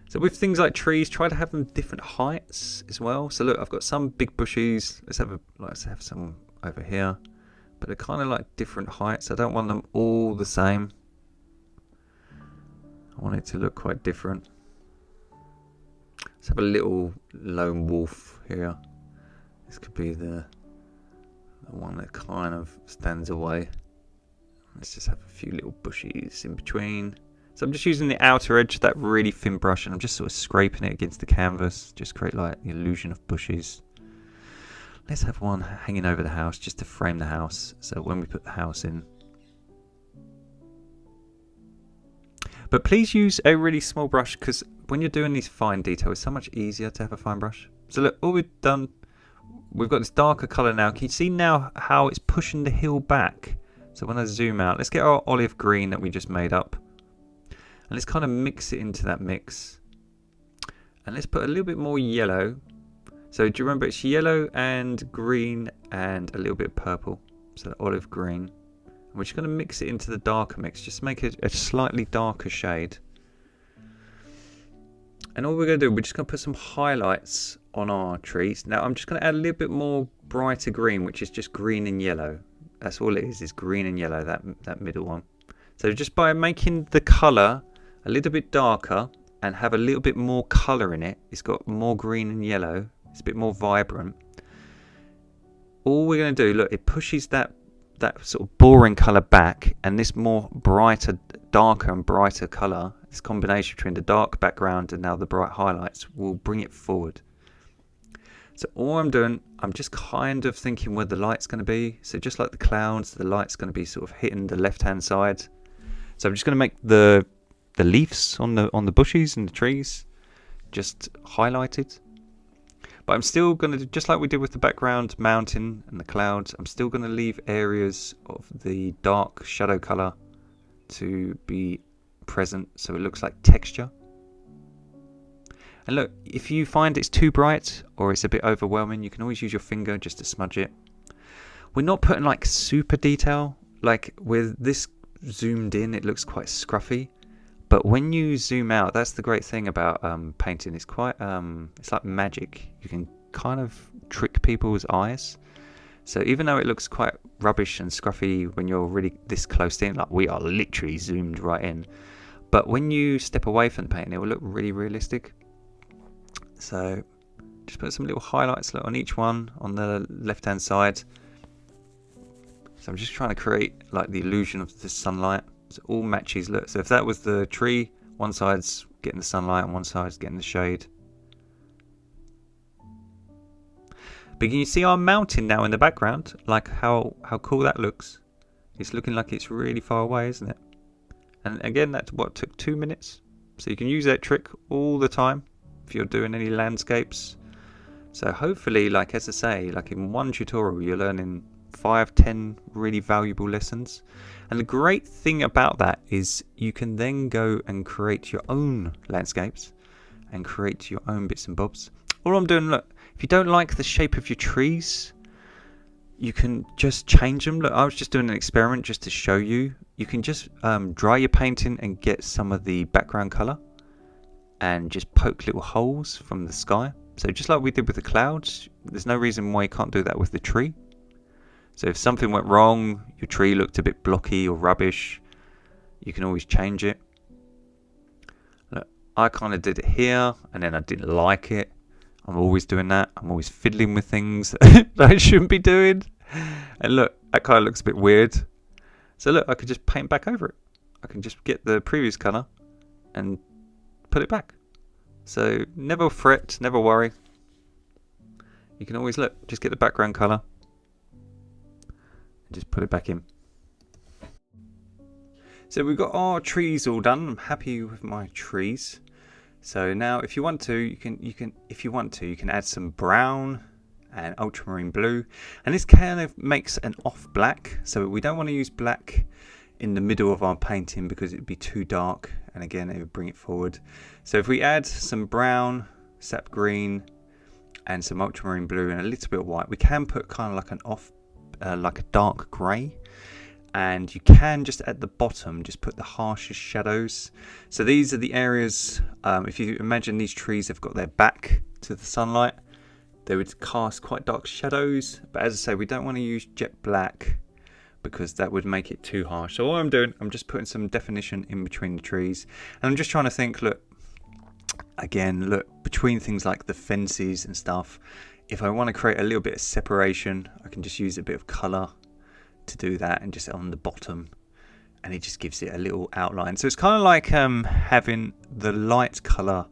So with things like trees, try to have them different heights as well. So look, I've got some big bushes. Let's have some over here, but they're kind of like different heights. I don't want them all the same. I want it to look quite different. Let's have a little lone wolf here. This could be the one that kind of stands away. Let's just have a few little bushes in between. So I'm just using the outer edge of that really thin brush and I'm just sort of scraping it against the canvas. Just create like the illusion of bushes. Let's have one hanging over the house just to frame the house. So when we put the house in. But please use a really small brush because when you're doing these fine details, it's so much easier to have a fine brush. So look, all we've done, we've got this darker colour now. Can you see now how it's pushing the hill back? So when I zoom out, let's get our olive green that we just made up. And let's kind of mix it into that mix. And let's put a little bit more yellow. So do you remember it's yellow and green and a little bit purple. So olive green. And we're just going to mix it into the darker mix. Just make it a slightly darker shade. And all we're going to do, we're just going to put some highlights on our trees. Now I'm just going to add a little bit more brighter green, which is just green and yellow. That's all it is green and yellow, that middle one. So just by making the colour a little bit darker and have a little bit more colour in it, it's got more green and yellow, it's a bit more vibrant. All we're going to do, look, it pushes that sort of boring colour back, and this more brighter, darker and brighter colour, this combination between the dark background and now the bright highlights will bring it forward. So all I'm doing, I'm just kind of thinking where the light's going to be. So just like the clouds, the light's going to be sort of hitting the left-hand side. So I'm just going to make the leaves on the bushes and the trees just highlighted. But I'm still going to, just like we did with the background mountain and the clouds, I'm still going to leave areas of the dark shadow colour to be present so it looks like texture. And look, if you find it's too bright or it's a bit overwhelming, you can always use your finger just to smudge it. We're not putting like super detail. Like with this zoomed in, it looks quite scruffy. But when you zoom out, that's the great thing about painting. It's quite, it's like magic. You can kind of trick people's eyes. So even though it looks quite rubbish and scruffy when you're really this close in, like we are literally zoomed right in. But when you step away from the painting, it will look really realistic. So just put some little highlights on each one on the left-hand side. So I'm just trying to create like the illusion of the sunlight. So all matches. Look, so if that was the tree, one side's getting the sunlight and one side's getting the shade. But can you see our mountain now in the background? Like how cool that looks. It's looking like it's really far away, isn't it? And again, that's what took 2 minutes. So you can use that trick all the time if you're doing any landscapes. So hopefully, like as I say, like in one tutorial, you're learning 5-10 really valuable lessons. And the great thing about that is you can then go and create your own landscapes and create your own bits and bobs. All I'm doing, look, if you don't like the shape of your trees, you can just change them. Look, I was just doing an experiment just to show you. You can just dry your painting and get some of the background color and just poke little holes from the sky. So just like we did with the clouds, there's no reason why you can't do that with the tree. So if something went wrong, your tree looked a bit blocky or rubbish, you can always change it. Look, I kind of did it here and then I didn't like it. I'm always doing that. I'm always fiddling with things that I shouldn't be doing. And look, that kind of looks a bit weird. So look, I could just paint back over it. I can just get the previous colour and put it back. So never fret, never worry. You can always look, just get the background colour and just put it back in. So we've got our trees all done. I'm happy with my trees. So now if you want to, you can add some brown and ultramarine blue. And this kind of makes an off black. So we don't want to use black in the middle of our painting because it would be too dark. And again, it would bring it forward. So if we add some brown, sap green, and some ultramarine blue and a little bit of white, we can put kind of like an off, like a dark grey. And you can just at the bottom just put the harshest shadows. So these are the areas, if you imagine these trees have got their back to the sunlight, they would cast quite dark shadows. But as I say, we don't want to use jet black because that would make it too harsh. So all I'm doing, I'm just putting some definition in between the trees. And I'm just trying to think, look, again, look, between things like the fences and stuff, if I want to create a little bit of separation, I can just use a bit of colour to do that, and just on the bottom, and it just gives it a little outline. So it's kind of like having the light colour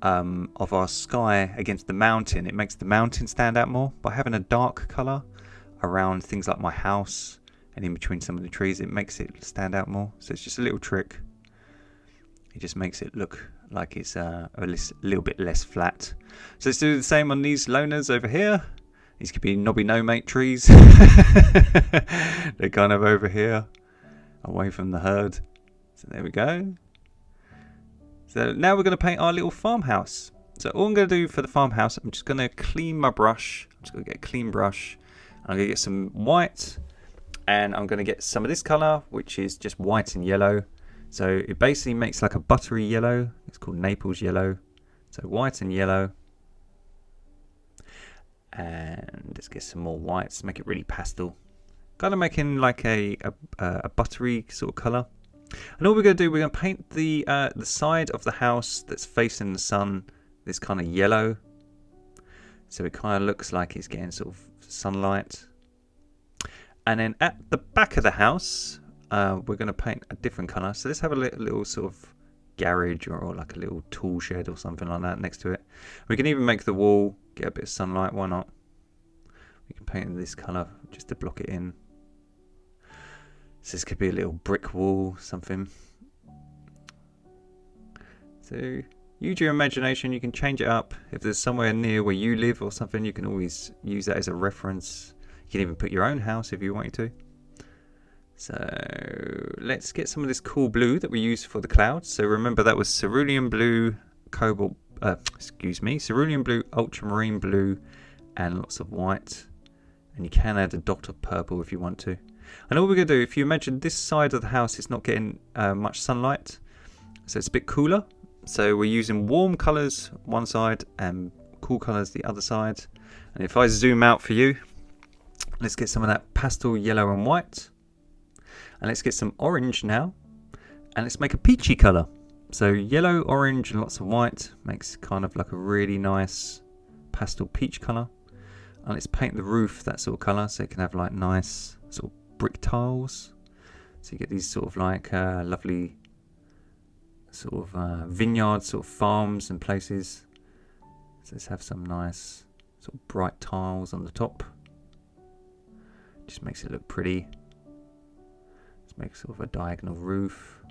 of our sky against the mountain. It makes the mountain stand out more. By having a dark colour around things like my house and in between some of the trees, it makes it stand out more. So it's just a little trick. It just makes it look like it's a little bit less flat. So let's do the same on these loners over here. These could be knobby no-mate trees. They're kind of over here, away from the herd. So there we go. So now we're going to paint our little farmhouse. So all I'm going to do for the farmhouse, I'm just going to clean my brush. I'm just going to get a clean brush. I'm going to get some white. And I'm going to get some of this colour, which is just white and yellow. So it basically makes like a buttery yellow. It's called Naples yellow. So white and yellow. And let's get some more whites, make it really pastel. Kind of making like a buttery sort of colour. And all we're going to do, we're going to paint the side of the house that's facing the sun this kind of yellow. So it kind of looks like it's getting sort of sunlight. And then at the back of the house, we're going to paint a different colour. So let's have a little sort of garage or like a little tool shed or something like that next to it. We can even make the wall get a bit of sunlight, why not? We can paint this colour just to block it in. So this could be a little brick wall, something. So use your imagination, you can change it up. If there's somewhere near where you live or something, you can always use that as a reference. You can even put your own house if you wanted to. So let's get some of this cool blue that we used for the clouds. So remember that was cerulean blue, cerulean blue, ultramarine blue, and lots of white. And you can add a dot of purple if you want to. And all we're going to do, if you imagine this side of the house is not getting much sunlight, so it's a bit cooler. So we're using warm colours one side and cool colours the other side. And if I zoom out for you, let's get some of that pastel yellow and white. And let's get some orange now. And let's make a peachy colour. So yellow, orange and lots of white makes kind of like a really nice pastel peach colour. And let's paint the roof that sort of colour so it can have like nice sort of brick tiles. So you get these sort of like lovely sort of vineyards, sort of farms and places. So let's have some nice sort of bright tiles on the top. Just makes it look pretty. Let's make sort of a diagonal roof.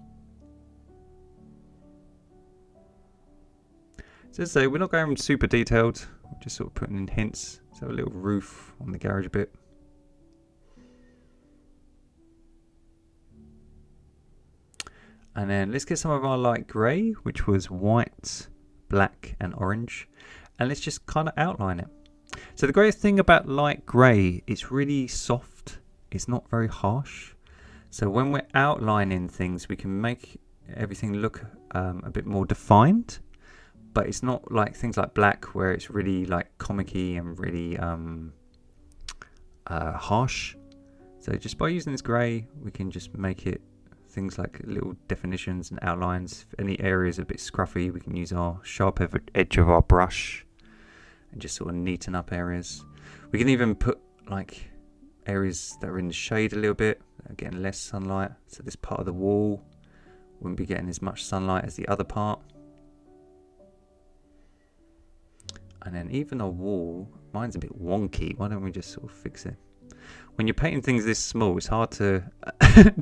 So as I say, we're not going super detailed, we're just sort of putting in hints. So a little roof on the garage bit. And then let's get some of our light grey, which was white, black and orange. And let's just kind of outline it. So the great thing about light grey, it's really soft. It's not very harsh. So when we're outlining things, we can make everything look a bit more defined. But it's not like things like black where it's really like comic-y and really harsh. So just by using this grey, we can just make it things like little definitions and outlines. If any areas are a bit scruffy, we can use our sharp edge of our brush and just sort of neaten up areas. We can even put like areas that are in the shade a little bit, getting less sunlight. So this part of the wall wouldn't be getting as much sunlight as the other part. And then even a wall, mine's a bit wonky. Why don't we just sort of fix it? When you're painting things this small, it's hard to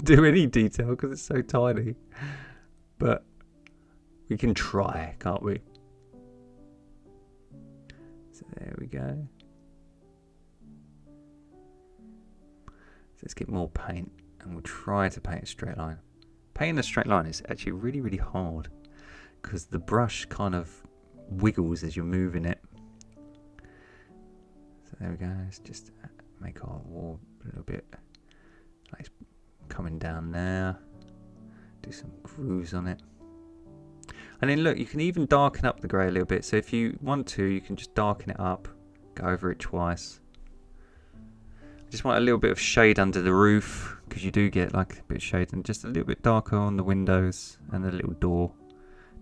do any detail because it's so tiny. But we can try, can't we? So there we go. So let's get more paint and we'll try to paint a straight line. Painting a straight line is actually really, really hard because the brush kind of wiggles as you're moving it. So there we go. Let's just make our wall a little bit like it's coming down there. Do some grooves on it. And then look, you can even darken up the grey a little bit. So if you want to, you can just darken it up, go over it twice. Just want a little bit of shade under the roof because you do get like a bit of shade, and just a little bit darker on the windows and the little door,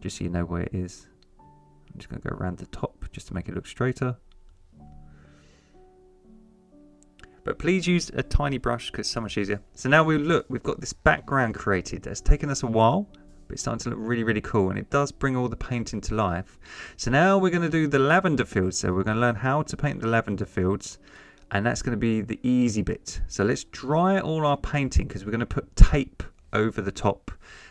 just so you know where it is. I'm just going to go around the top just to make it look straighter. But please use a tiny brush because it's so much easier. So now we've got this background created. That's taken us a while, but it's starting to look really, really cool, and it does bring all the painting to life. So now we're going to do the lavender fields. So we're going to learn how to paint the lavender fields, and that's going to be the easy bit. So let's dry all our painting because we're going to put tape over the top,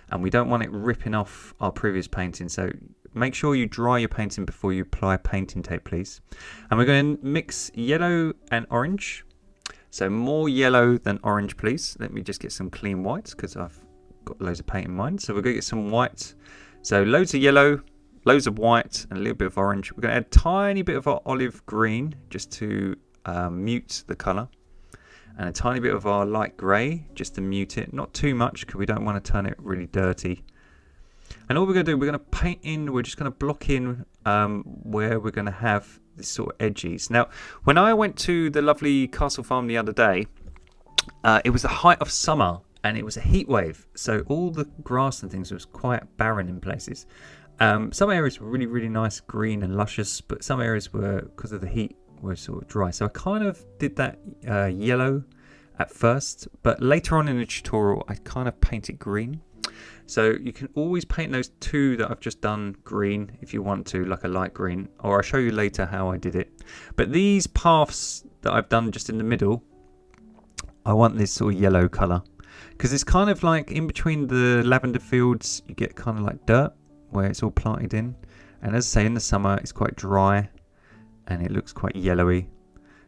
and we don't want it ripping off our previous painting. So make sure you dry your painting before you apply painting tape, please. And we're going to mix yellow and orange. So more yellow than orange, please. Let me just get some clean whites because I've got loads of paint in mind. So we're going to get some white. So loads of yellow, loads of white, and a little bit of orange. We're going to add a tiny bit of our olive green just to mute the colour. And a tiny bit of our light grey just to mute it. Not too much because we don't want to turn it really dirty. And all we're going to do, we're going to paint in, we're just going to block in where we're going to have this sort of edges. Now, when I went to the lovely castle farm the other day, it was the height of summer and it was a heat wave. So all the grass and things was quite barren in places. Some areas were really, really nice, green and luscious, but some areas were, because of the heat, were sort of dry. So I kind of did that yellow at first, but later on in the tutorial, I kind of painted green. So you can always paint those two that I've just done green if you want to, like a light green, or I'll show you later how I did it. But these paths that I've done just in the middle, I want this sort of yellow colour because it's kind of like in between the lavender fields, you get kind of like dirt where it's all planted in. And as I say, in the summer, it's quite dry and it looks quite yellowy.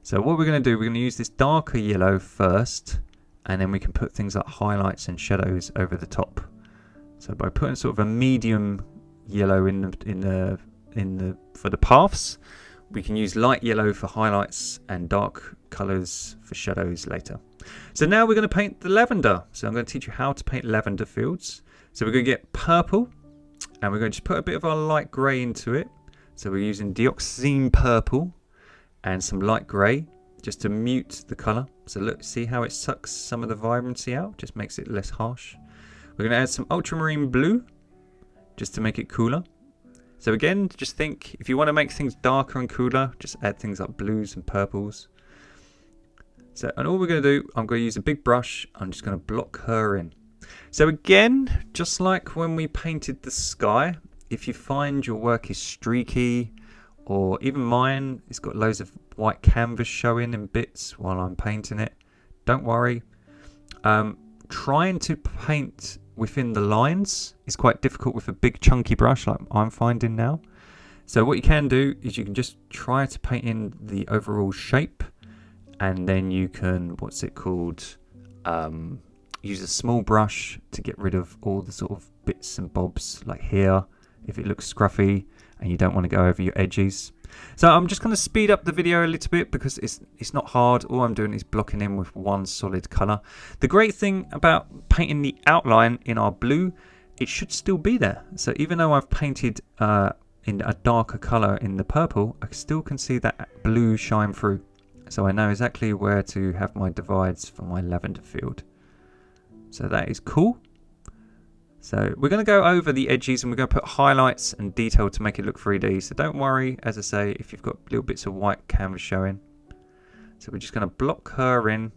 So what we're going to do, we're going to use this darker yellow first, and then we can put things like highlights and shadows over the top. So by putting sort of a medium yellow for the paths, we can use light yellow for highlights and dark colours for shadows later. So now we're going to paint the lavender. So I'm going to teach you how to paint lavender fields. So we're going to get purple, and we're going to just put a bit of our light grey into it. So we're using dioxazine purple and some light grey just to mute the colour. So look, see how it sucks some of the vibrancy out, just makes it less harsh. We're going to add some ultramarine blue just to make it cooler. So again, just think, if you want to make things darker and cooler, just add things like blues and purples. So, and all we're going to do, I'm going to use a big brush. I'm just going to block her in. So again, just like when we painted the sky, if you find your work is streaky, or even mine, it's got loads of white canvas showing in bits while I'm painting it, don't worry. Trying to paint within the lines is quite difficult with a big chunky brush like I'm finding now. So what you can do is you can just try to paint in the overall shape, and then you can, what's it called, use a small brush to get rid of all the sort of bits and bobs like here if it looks scruffy and you don't want to go over your edges. So I'm just going to speed up the video a little bit because it's not hard. All I'm doing is blocking in with one solid colour. The great thing about painting the outline in our blue, it should still be there. So even though I've painted in a darker colour in the purple, I still can see that blue shine through. So I know exactly where to have my divides for my lavender field. So that is cool. So we're going to go over the edges and we're going to put highlights and detail to make it look 3D. So don't worry, as I say, if you've got little bits of white canvas showing. So we're just going to block her in.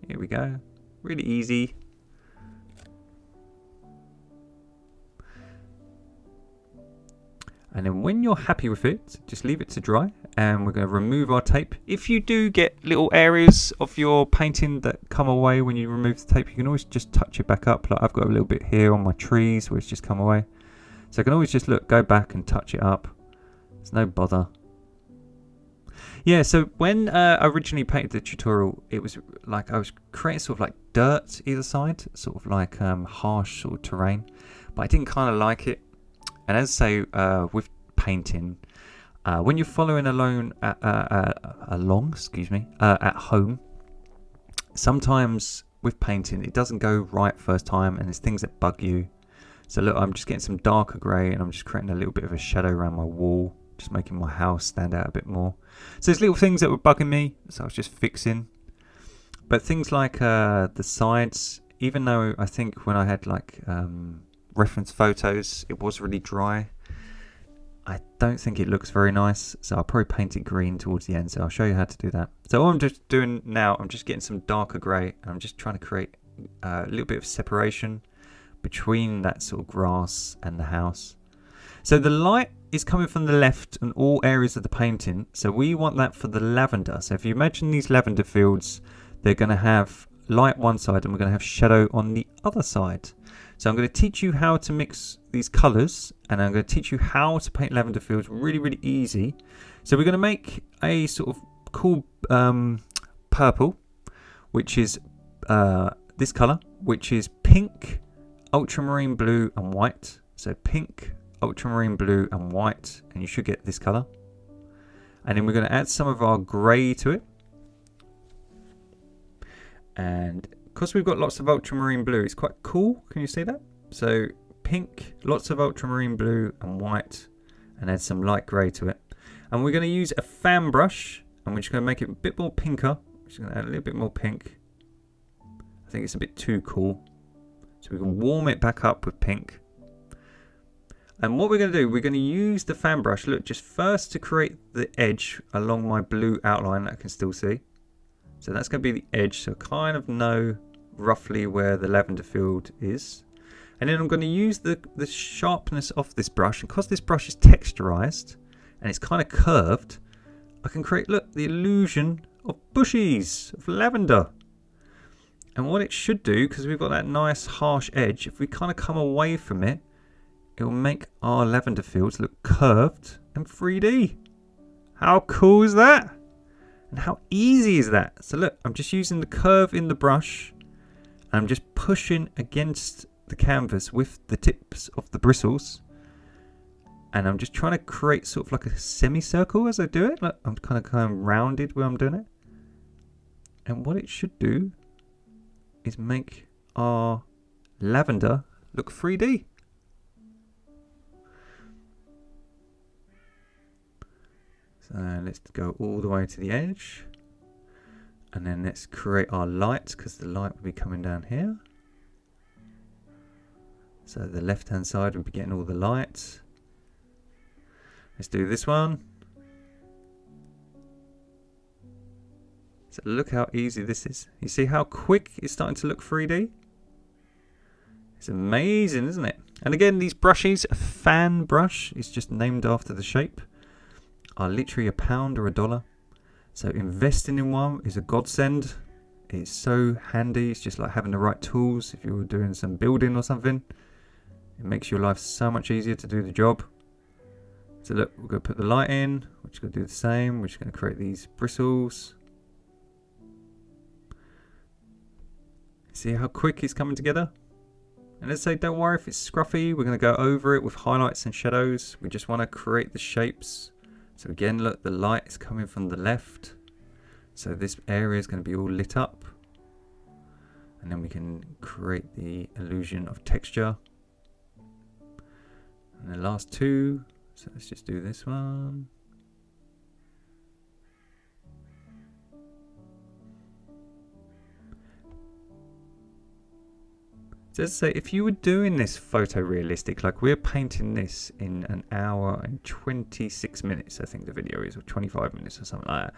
Here we go. Really easy. And then when you're happy with it, just leave it to dry. And we're going to remove our tape. If you do get little areas of your painting that come away when you remove the tape, you can always just touch it back up. Like I've got a little bit here on my trees where it's just come away. So I can always just go back and touch it up. There's no bother. Yeah, so when I originally painted the tutorial, it was like I was creating sort of like dirt either side, sort of like harsh sort of terrain. But I didn't kind of like it. And as I say, with painting, when you're following along at home, sometimes with painting, it doesn't go right first time and there's things that bug you. So look, I'm just getting some darker grey and I'm just creating a little bit of a shadow around my wall, just making my house stand out a bit more. So there's little things that were bugging me, so I was just fixing. But things like the sides, even though I think when I had like reference photos, it was really dry, I don't think it looks very nice, so I'll probably paint it green towards the end. So I'll show you how to do that. So all I'm just doing now, I'm just getting some darker grey and I'm just trying to create a little bit of separation between that sort of grass and the house. So the light is coming from the left in all areas of the painting, so we want that for the lavender. So if you imagine these lavender fields, they're going to have light one side and we're going to have shadow on the other side. So I'm going to teach you how to mix these colours and I'm going to teach you how to paint lavender fields really, really easy. So we're going to make a sort of cool purple, which is this colour, which is pink, ultramarine blue and white. So pink, ultramarine blue and white, and you should get this colour. And then we're going to add some of our grey to it. And because we've got lots of ultramarine blue, it's quite cool. Can you see that? So pink, lots of ultramarine blue and white, and add some light grey to it. And we're going to use a fan brush, and we're just going to make it a bit more pinker. We're just going to add a little bit more pink. I think it's a bit too cool. So we can warm it back up with pink. And what we're going to do, we're going to use the fan brush, look, just first to create the edge along my blue outline that I can still see. So that's going to be the edge, so kind of know roughly where the lavender field is. And then I'm going to use the sharpness of this brush, and because this brush is texturized and it's kind of curved, I can create, look, the illusion of bushes of lavender. And what it should do, because we've got that nice harsh edge, if we kind of come away from it, it will make our lavender fields look curved and 3D. How cool is that? And how easy is that? So look, I'm just using the curve in the brush and I'm just pushing against the canvas with the tips of the bristles. And I'm just trying to create sort of like a semicircle as I do it. Look, I'm kind of rounded where I'm doing it. And what it should do is make our lavender look 3D. So let's go all the way to the edge. And then let's create our light, because the light will be coming down here. So the left hand side will be getting all the light. Let's do this one. So look how easy this is. You see how quick it's starting to look 3D? It's amazing, isn't it? And again, these brushes, a fan brush is just named after the shape, are literally £1 or $1. So investing in one is a godsend. It's so handy. It's just like having the right tools if you're doing some building or something. It makes your life so much easier to do the job. So look, we're going to put the light in. We're just going to do the same. We're just going to create these bristles. See how quick it's coming together? And let's say, don't worry if it's scruffy. We're going to go over it with highlights and shadows. We just want to create the shapes. So again, look, the light is coming from the left. So this area is going to be all lit up. And then we can create the illusion of texture. And the last two. So let's just do this one. So let's say if you were doing this photorealistic, like we're painting this in an hour and 26 minutes, I think the video is, or 25 minutes or something like that.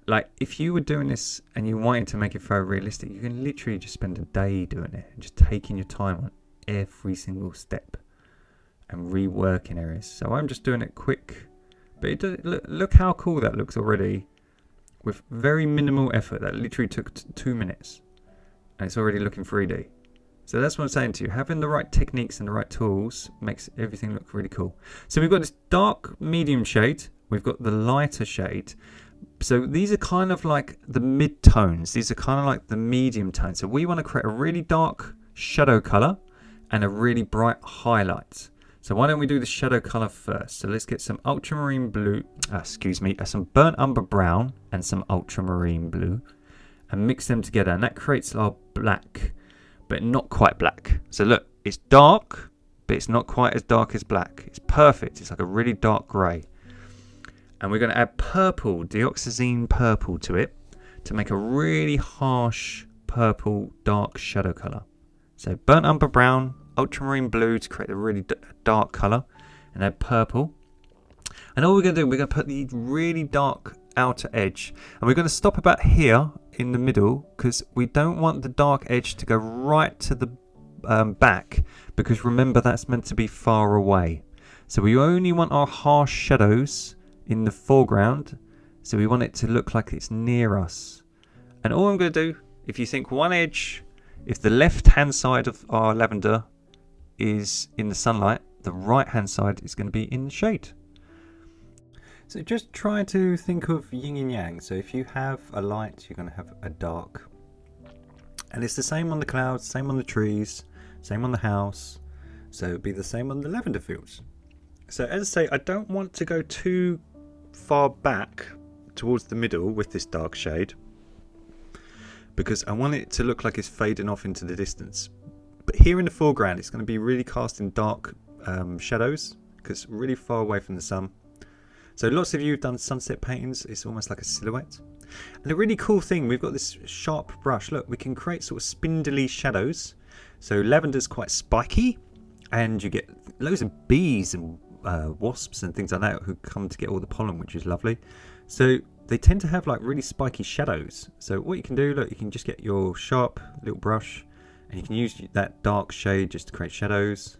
Like if you were doing this and you wanted to make it photorealistic, you can literally just spend a day doing it and just taking your time on every single step and reworking areas. So I'm just doing it quick, but it does, look how cool that looks already with very minimal effort. That literally took 2 minutes and it's already looking 3D. So that's what I'm saying to you. Having the right techniques and the right tools makes everything look really cool. So we've got this dark medium shade. We've got the lighter shade. So these are kind of like the mid-tones. These are kind of like the medium tones. So we want to create a really dark shadow color and a really bright highlight. So why don't we do the shadow color first? So let's get some ultramarine blue, some burnt umber brown and some ultramarine blue and mix them together. And that creates our black, but not quite black. So look, it's dark, but it's not quite as dark as black. It's perfect. It's like a really dark grey. And we're going to add purple, deoxazine purple to it to make a really harsh purple dark shadow colour. So burnt umber brown, ultramarine blue to create a really dark colour, and add purple. And all we're going to do, we're going to put the really dark outer edge, and we're going to stop about here in the middle because we don't want the dark edge to go right to the back, because remember that's meant to be far away. So we only want our harsh shadows in the foreground, so we want it to look like it's near us. And all I'm going to do, if you think one edge, if the left hand side of our lavender is in the sunlight, the right hand side is going to be in the shade. So just try to think of yin and yang. So if you have a light, you're going to have a dark. And it's the same on the clouds, same on the trees, same on the house. So it'd be the same on the lavender fields. So as I say, I don't want to go too far back towards the middle with this dark shade, because I want it to look like it's fading off into the distance. But here in the foreground, it's going to be really casting dark shadows because really far away from the sun. So lots of you have done sunset paintings. It's almost like a silhouette. And the really cool thing, we've got this sharp brush. Look, we can create sort of spindly shadows. So lavender's quite spiky, and you get loads of bees and wasps and things like that who come to get all the pollen, which is lovely. So they tend to have like really spiky shadows. So what you can do, look, you can just get your sharp little brush and you can use that dark shade just to create shadows.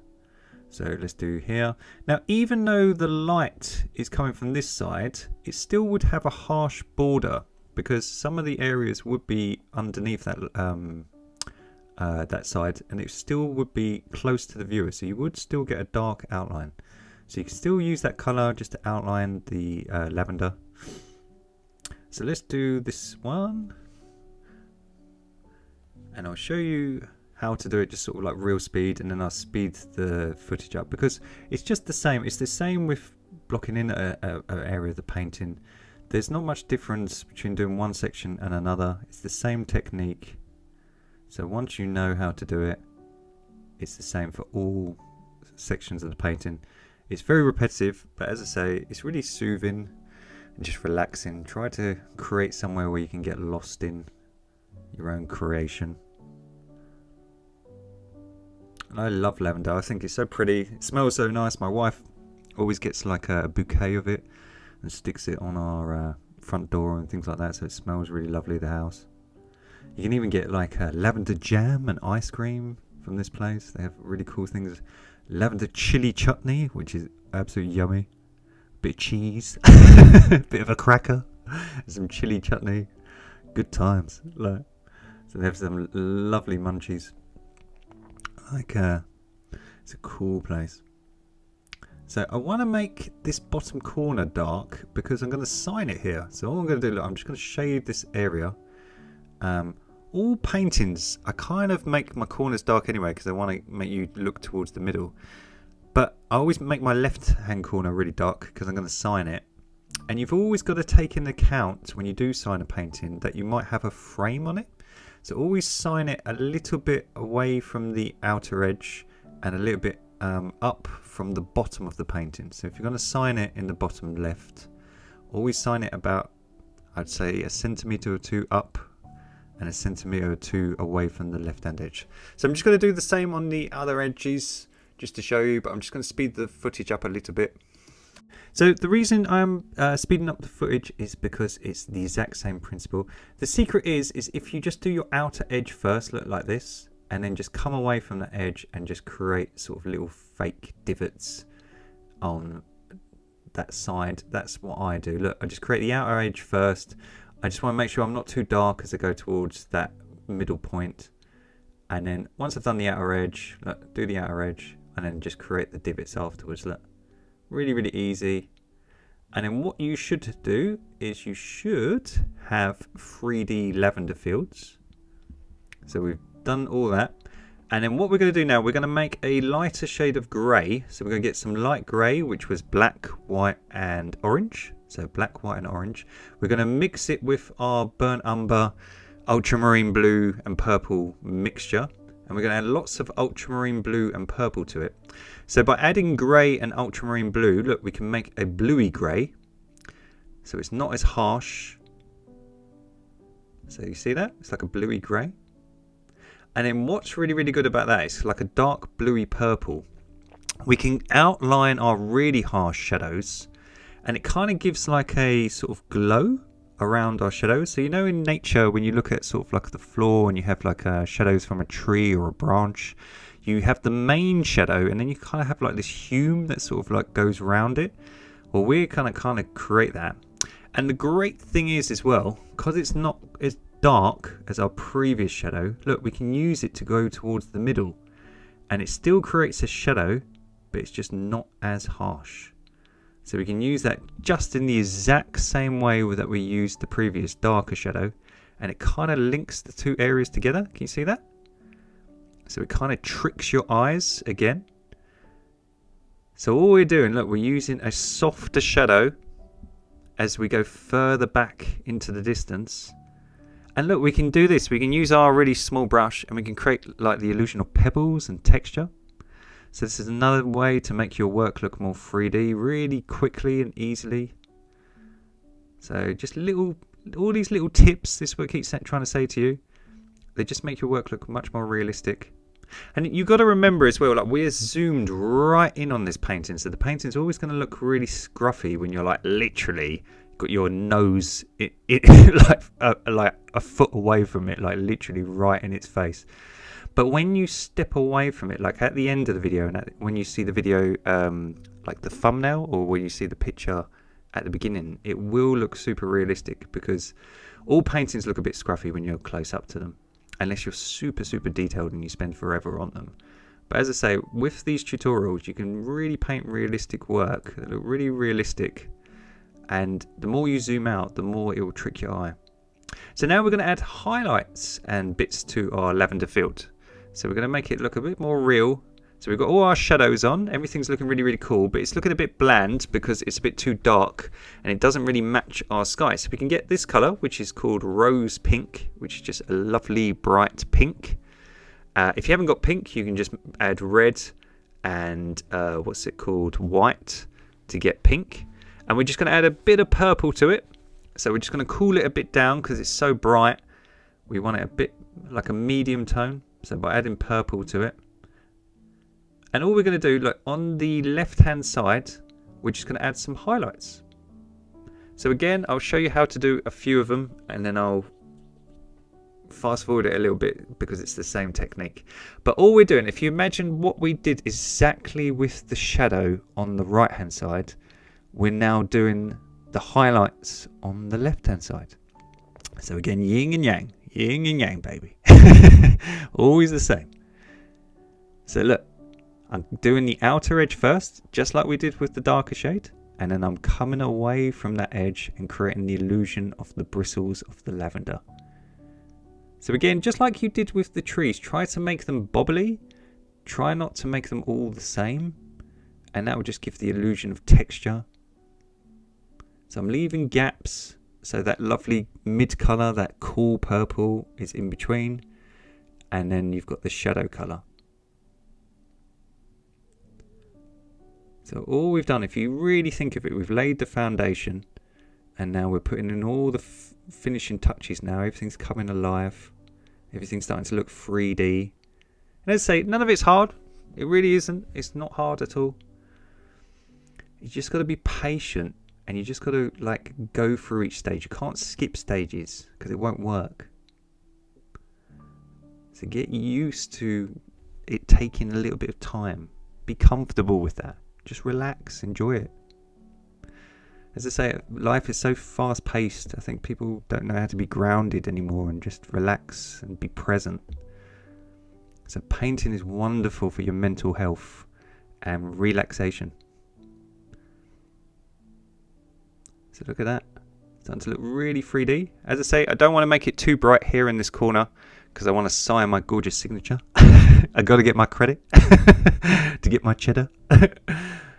So let's do here. Now, even though the light is coming from this side, it still would have a harsh border because some of the areas would be underneath that that side, and it still would be close to the viewer. So you would still get a dark outline. So you can still use that color just to outline the lavender. So let's do this one. And I'll show you how to do it just sort of like real speed, and then I'll speed the footage up because it's just the same. It's the same with blocking in an area of the painting. There's not much difference between doing one section and another. It's the same technique. So once you know how to do it, it's the same for all sections of the painting. It's very repetitive, but as I say, it's really soothing and just relaxing. Try to create somewhere where you can get lost in your own creation. And I love lavender. I think it's so pretty. It smells so nice. My wife always gets like a bouquet of it and sticks it on our front door and things like that, so it smells really lovely, the house. You can even get like lavender jam and ice cream from this place. They have really cool things. Lavender chili chutney, which is absolutely yummy. Bit of cheese, bit of a cracker, some chili chutney. Good times. Like, so they have some lovely munchies. Like it's a cool place. So I want to make this bottom corner dark because I'm going to sign it here. So all I'm going to do, look, I'm just going to shade this area. All paintings, I kind of make my corners dark anyway because I want to make you look towards the middle. But I always make my left hand corner really dark because I'm going to sign it. And you've always got to take into account when you do sign a painting that you might have a frame on it. So always sign it a little bit away from the outer edge and a little bit up from the bottom of the painting. So if you're going to sign it in the bottom left, always sign it about, I'd say, a centimetre or two up and a centimetre or two away from the left hand edge. So I'm just going to do the same on the other edges just to show you, but I'm just going to speed the footage up a little bit. So the reason I'm speeding up the footage is because it's the exact same principle. The secret is if you just do your outer edge first, look like this, and then just come away from the edge and just create sort of little fake divots on that side. That's what I do. Look, I just create the outer edge first. I just want to make sure I'm not too dark as I go towards that middle point. And then once I've done the outer edge, look, do the outer edge and then just create the divots afterwards. Look, really, really easy. And then what you should do is you should have 3D lavender fields. So we've done all that. And then what we're going to do now, we're going to make a lighter shade of grey. So we're going to get some light grey, which was black, white and orange. So black, white and orange. We're going to mix it with our burnt umber, ultramarine blue and purple mixture. And we're going to add lots of ultramarine blue and purple to it. So by adding grey and ultramarine blue, look, we can make a bluey grey. So it's not as harsh. So you see that? It's like a bluey grey. And then what's really, really good about that is like a dark bluey purple. We can outline our really harsh shadows, and it kind of gives like a sort of glow around our shadows. So you know in nature when you look at sort of like the floor and you have like shadows from a tree or a branch, you have the main shadow and then you kind of have like this hue that sort of like goes around it. Well, we're kind of create that. And the great thing is as well, because it's not as dark as our previous shadow, look, we can use it to go towards the middle and it still creates a shadow, but it's just not as harsh. So we can use that just in the exact same way that we used the previous darker shadow, and it kind of links the two areas together. Can you see that? So it kind of tricks your eyes again. So all we're doing, look, we're using a softer shadow as we go further back into the distance. And look, we can do this. We can use our really small brush and we can create like the illusion of pebbles and texture. So this is another way to make your work look more 3D really quickly and easily. So just all these little tips, this is what I keep trying to say to you. They just make your work look much more realistic. And you've got to remember as well, like we're zoomed right in on this painting. So the painting's always going to look really scruffy when you're like literally got your nose like a foot away from it, like literally right in its face. But when you step away from it, like at the end of the video, and when you see the video, like the thumbnail, or when you see the picture at the beginning, it will look super realistic, because all paintings look a bit scruffy when you're close up to them, unless you're super, super detailed and you spend forever on them. But as I say, with these tutorials, you can really paint realistic work that look really realistic. And the more you zoom out, the more it will trick your eye. So now we're going to add highlights and bits to our lavender field. So we're going to make it look a bit more real. So we've got all our shadows on. Everything's looking really, really cool, but it's looking a bit bland because it's a bit too dark and it doesn't really match our sky. So we can get this color, which is called rose pink, which is just a lovely bright pink. If you haven't got pink, you can just add red and what's it called, white, to get pink. And we're just going to add a bit of purple to it. So we're just going to cool it a bit down because it's so bright. We want it a bit like a medium tone. So by adding purple to it. And all we're going to do, look, on the left hand side, we're just going to add some highlights. So again, I'll show you how to do a few of them, and then I'll fast forward it a little bit because it's the same technique. But all we're doing, if you imagine what we did exactly with the shadow on the right hand side, we're now doing the highlights on the left hand side. So again, yin and yang, baby. Always the same. So look, I'm doing the outer edge first, just like we did with the darker shade, and then I'm coming away from that edge and creating the illusion of the bristles of the lavender. So again, just like you did with the trees, try to make them bobbly, try not to make them all the same, and that will just give the illusion of texture. So I'm leaving gaps, so that lovely mid colour, that cool purple, is in between, and then you've got the shadow colour. So all we've done, if you really think of it, we've laid the foundation, and now we're putting in all the finishing touches now. Everything's coming alive. Everything's starting to look 3D. And as I say, none of it's hard. It really isn't. It's not hard at all. You just got to be patient, and you just got to like go through each stage. You can't skip stages because it won't work. So get used to it taking a little bit of time. Be comfortable with that. Just relax, enjoy it. As I say, life is so fast paced. I think people don't know how to be grounded anymore and just relax and be present. So painting is wonderful for your mental health and relaxation. So look at that. It's starting to look really 3D. As I say, I don't want to make it too bright here in this corner because I want to sign my gorgeous signature. I got to get my credit to get my cheddar.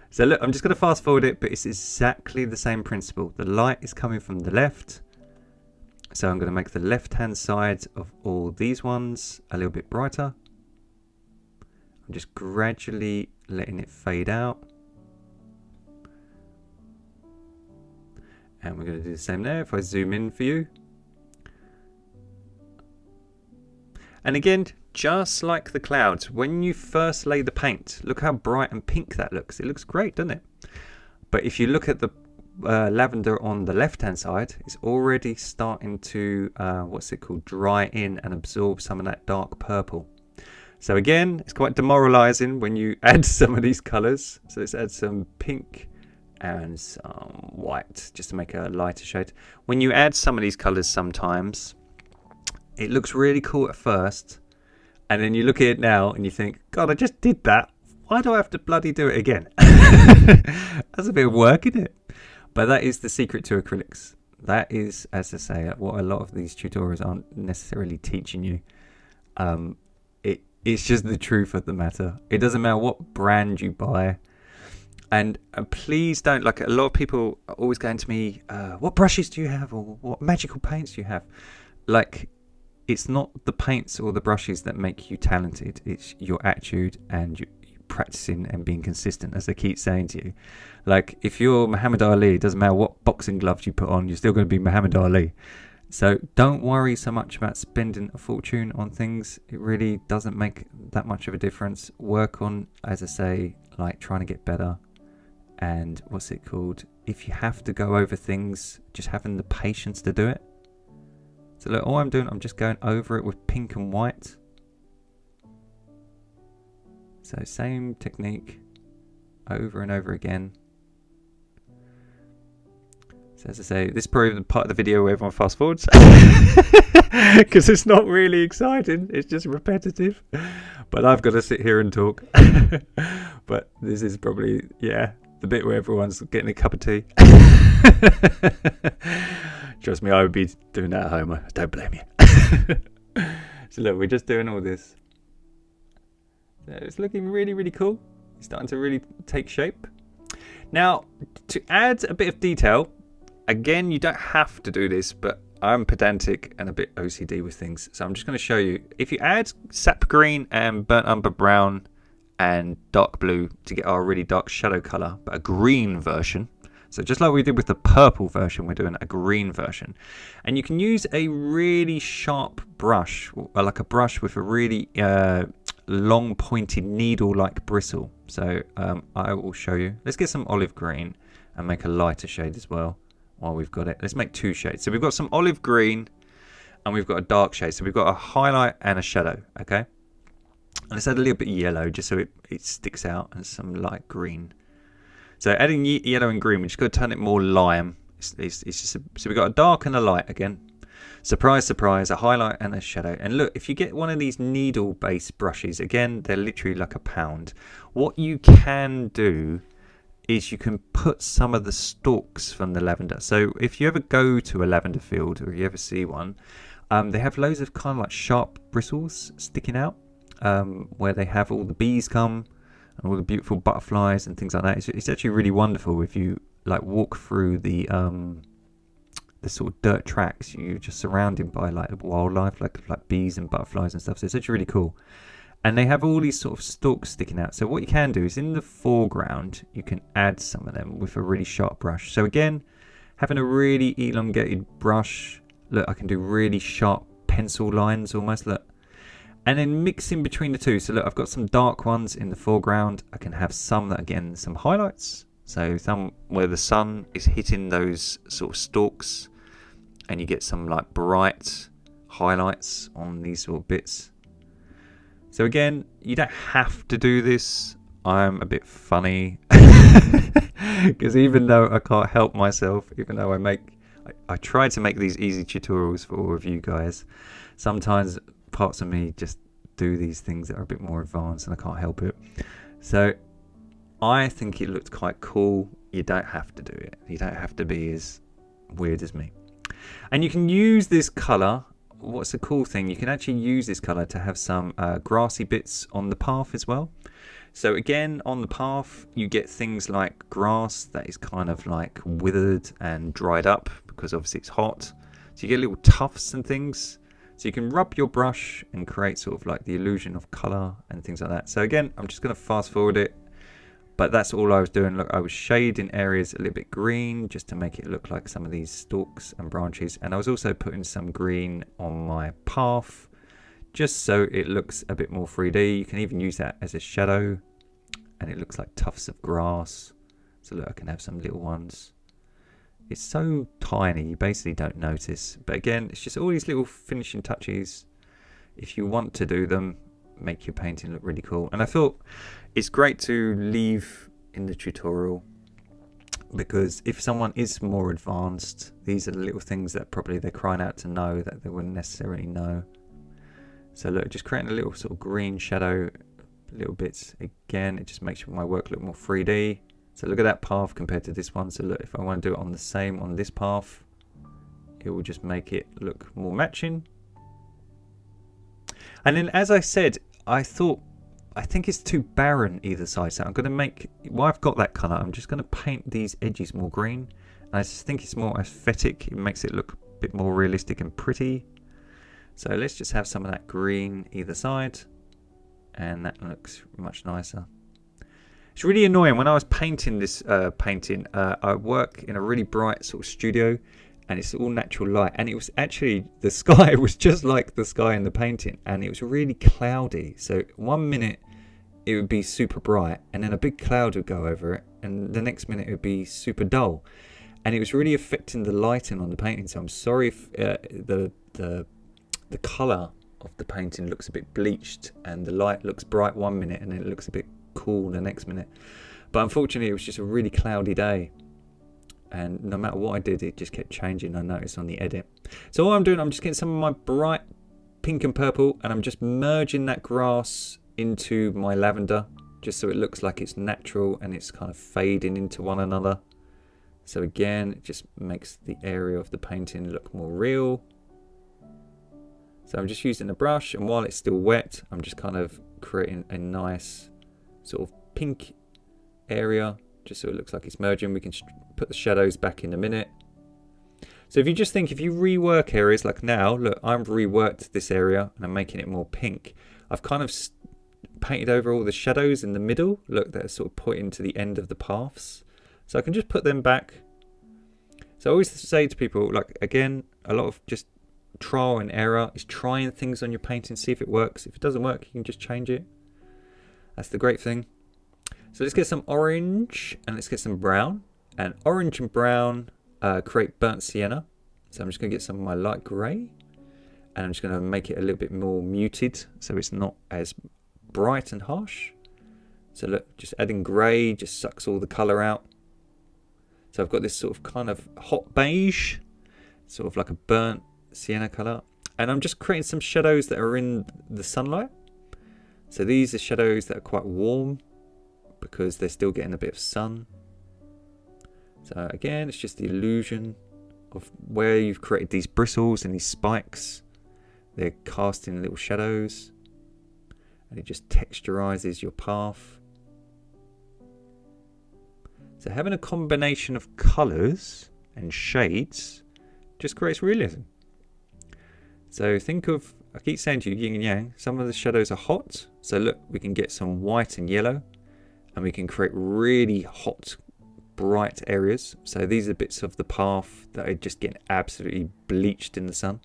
So look, I'm just going to fast forward it, but it's exactly the same principle. The light is coming from the left. So I'm going to make the left-hand side of all these ones a little bit brighter. I'm just gradually letting it fade out. And we're going to do the same there if I zoom in for you. And again, just like the clouds, when you first lay the paint, look how bright and pink that looks. It looks great, doesn't it? But if you look at the lavender on the left-hand side, it's already starting to, dry in and absorb some of that dark purple. So again, it's quite demoralizing when you add some of these colors. So let's add some pink and some white just to make a lighter shade. When you add some of these colors sometimes, it looks really cool at first, and then you look at it now and you think, God, I just did that. Why do I have to bloody do it again? That's a bit of work, isn't it? But that is the secret to acrylics. That is, as I say, what a lot of these tutorials aren't necessarily teaching you. It's just the truth of the matter. It doesn't matter what brand you buy. And please don't, like a lot of people are always going to me, what brushes do you have? Or what magical paints do you have? Like, it's not the paints or the brushes that make you talented. It's your attitude and you practicing and being consistent, as I keep saying to you. Like, if you're Muhammad Ali, it doesn't matter what boxing gloves you put on, you're still going to be Muhammad Ali. So don't worry so much about spending a fortune on things. It really doesn't make that much of a difference. Work on, as I say, like trying to get better. And if you have to go over things, just having the patience to do it. So look, all I'm doing, I'm just going over it with pink and white. So same technique over and over again. So as I say, this is probably the part of the video where everyone fast forwards because it's not really exciting. It's just repetitive. But I've got to sit here and talk. But this is probably, the bit where everyone's getting a cup of tea. Trust me, I would be doing that at home. I don't blame you. So look, we're just doing all this. So it's looking really, really cool. It's starting to really take shape. Now, to add a bit of detail, again, you don't have to do this, but I'm pedantic and a bit OCD with things. So I'm just going to show you. If you add sap green and burnt umber brown and dark blue to get our really dark shadow color, but a green version. So just like we did with the purple version, we're doing a green version. And you can use a really sharp brush, or like a brush with a really long pointed needle-like bristle. So I will show you. Let's get some olive green and make a lighter shade as well while we've got it. Let's make two shades. So we've got some olive green and we've got a dark shade. So we've got a highlight and a shadow, okay? And let's add a little bit of yellow just so it sticks out, and some light green. So adding yellow and green, we're just going to turn it more lime. So we've got a dark and a light again. Surprise, surprise, a highlight and a shadow. And look, if you get one of these needle-based brushes, again, they're literally like a pound. What you can do is you can put some of the stalks from the lavender. So if you ever go to a lavender field, or you ever see one, they have loads of kind of like sharp bristles sticking out, where they have all the bees come and all the beautiful butterflies and things like that. It's actually really wonderful if you like walk through the sort of dirt tracks. You're just surrounded by like wildlife, like bees and butterflies and stuff. So it's actually really cool. And they have all these sort of stalks sticking out. So what you can do is in the foreground, you can add some of them with a really sharp brush. So again, having a really elongated brush Look, I can do really sharp pencil lines almost, look. And then mix in between the two. So look, I've got some dark ones in the foreground. I can have some that, again, some highlights. So some where the sun is hitting those sort of stalks, and you get some like bright highlights on these sort of bits. So again, you don't have to do this. I'm a bit funny because even though I can't help myself, even though I try to make these easy tutorials for all of you guys, sometimes parts of me just do these things that are a bit more advanced and I can't help it. So I think it looked quite cool. You don't have to do it. You don't have to be as weird as me. And you can use this colour. What's the cool thing? You can actually use this colour to have some grassy bits on the path as well. So again, on the path, you get things like grass that is kind of like withered and dried up because obviously it's hot. So you get little tufts and things. So you can rub your brush and create sort of like the illusion of colour and things like that. So again, I'm just going to fast forward it. But that's all I was doing. Look, I was shading areas a little bit green just to make it look like some of these stalks and branches. And I was also putting some green on my path just so it looks a bit more 3D. You can even use that as a shadow and it looks like tufts of grass. So look, I can have some little ones. It's so tiny, you basically don't notice. But again, it's just all these little finishing touches. If you want to do them, make your painting look really cool. And I thought it's great to leave in the tutorial because if someone is more advanced, these are the little things that probably they're crying out to know that they wouldn't necessarily know. So look, just creating a little sort of green shadow, little bits. Again, it just makes my work look more 3D. So look at that path compared to this one. So look, if I want to do it on the same on this path, it will just make it look more matching. And then, as I said, I think it's too barren either side. So I'm going to make, while I've got that colour, I'm just going to paint these edges more green. And I just think it's more aesthetic. It makes it look a bit more realistic and pretty. So let's just have some of that green either side. And that looks much nicer. It's really annoying. When I was painting this painting, I work in a really bright sort of studio. And it's all natural light, and it was actually, the sky was just like the sky in the painting, and it was really cloudy. So 1 minute it would be super bright, and then a big cloud would go over it, and the next minute it would be super dull, and it was really affecting the lighting on the painting. So I'm sorry if the color of the painting looks a bit bleached and the light looks bright 1 minute and then it looks a bit cool the next minute. But unfortunately it was just a really cloudy day. And no matter what I did, it just kept changing, I noticed on the edit. So what I'm doing, I'm just getting some of my bright pink and purple, and I'm just merging that grass into my lavender, just so it looks like it's natural and it's kind of fading into one another. So again, it just makes the area of the painting look more real. So I'm just using a brush, and while it's still wet, I'm just kind of creating a nice sort of pink area, just so it looks like it's merging. We can put the shadows back in a minute. So if you just think, if you rework areas like now, look, I've reworked this area and I'm making it more pink. I've kind of painted over all the shadows in the middle, look, that are sort of pointing to the end of the paths. So I can just put them back. So I always say to people, like, again, a lot of just trial and error is trying things on your painting, see if it works. If it doesn't work, you can just change it. That's the great thing. So let's get some orange and let's get some brown. And orange and brown create burnt sienna. So I'm just going to get some of my light grey. And I'm just going to make it a little bit more muted so it's not as bright and harsh. So look, just adding grey just sucks all the colour out. So I've got this sort of kind of hot beige, sort of like a burnt sienna colour. And I'm just creating some shadows that are in the sunlight. So these are shadows that are quite warm, because they're still getting a bit of sun. So again, it's just the illusion of where you've created these bristles and these spikes. They're casting little shadows, and it just texturizes your path. So having a combination of colors and shades just creates realism. So think of, I keep saying to you, yin and yang, some of the shadows are hot. So look, we can get some white and yellow, and we can create really hot bright areas. So these are bits of the path that are just getting absolutely bleached in the sun.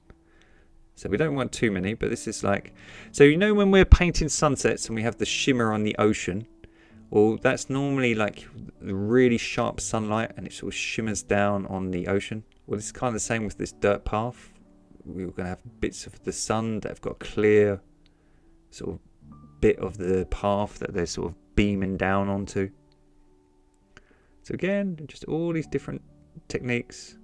So we don't want too many, but this is like, so you know when we're painting sunsets and we have the shimmer on the ocean, well, that's normally like the really sharp sunlight and it sort of shimmers down on the ocean. Well, it's kind of the same with this dirt path. We're going to have bits of the sun that have got a clear sort of bit of the path that they're sort of beaming down onto. So again, just all these different techniques.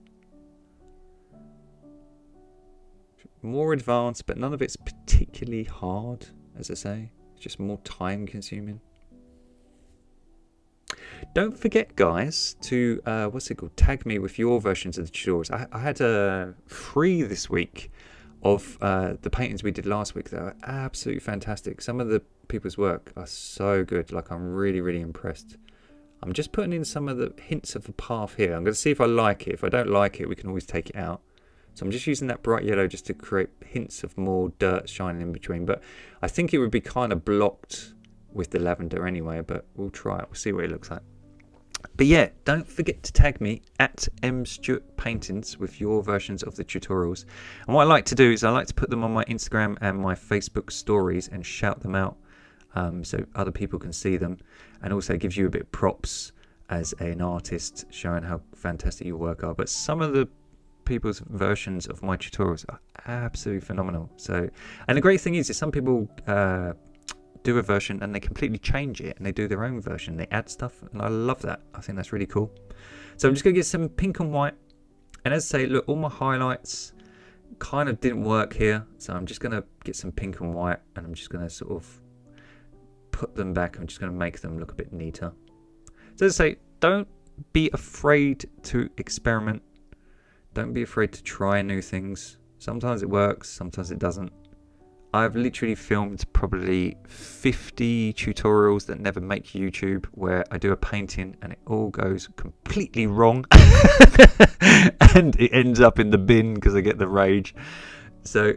More advanced, but none of it's particularly hard, as I say. It's just more time consuming. Don't forget, guys, to tag me with your versions of the tutorials. I had 3 this week of the paintings we did last week that are absolutely fantastic. Some of the people's work are so good. Like, I'm really, really impressed. I'm just putting in some of the hints of the path here. I'm going to see if I like it. If I don't like it, we can always take it out. So I'm just using that bright yellow just to create hints of more dirt shining in between. But I think it would be kind of blocked with the lavender anyway, but we'll try it. We'll see what it looks like. But yeah, don't forget to tag me at mstewartpaintings with your versions of the tutorials. And what I like to do is I like to put them on my Instagram and my Facebook stories and shout them out so other people can see them. And also gives you a bit of props as an artist, showing how fantastic your work are. But some of the people's versions of my tutorials are absolutely phenomenal. So, and the great thing is some people do a version and they completely change it and they do their own version. They add stuff, and I love that. I think that's really cool. So I'm just going to get some pink and white. And as I say, look, all my highlights kind of didn't work here. So I'm just going to get some pink and white and I'm just going to sort of put them back. I'm just going to make them look a bit neater. So as I say, don't be afraid to experiment. Don't be afraid to try new things. Sometimes it works, sometimes it doesn't. I've literally filmed probably 50 tutorials that never make YouTube where I do a painting and it all goes completely wrong and it ends up in the bin because I get the rage. So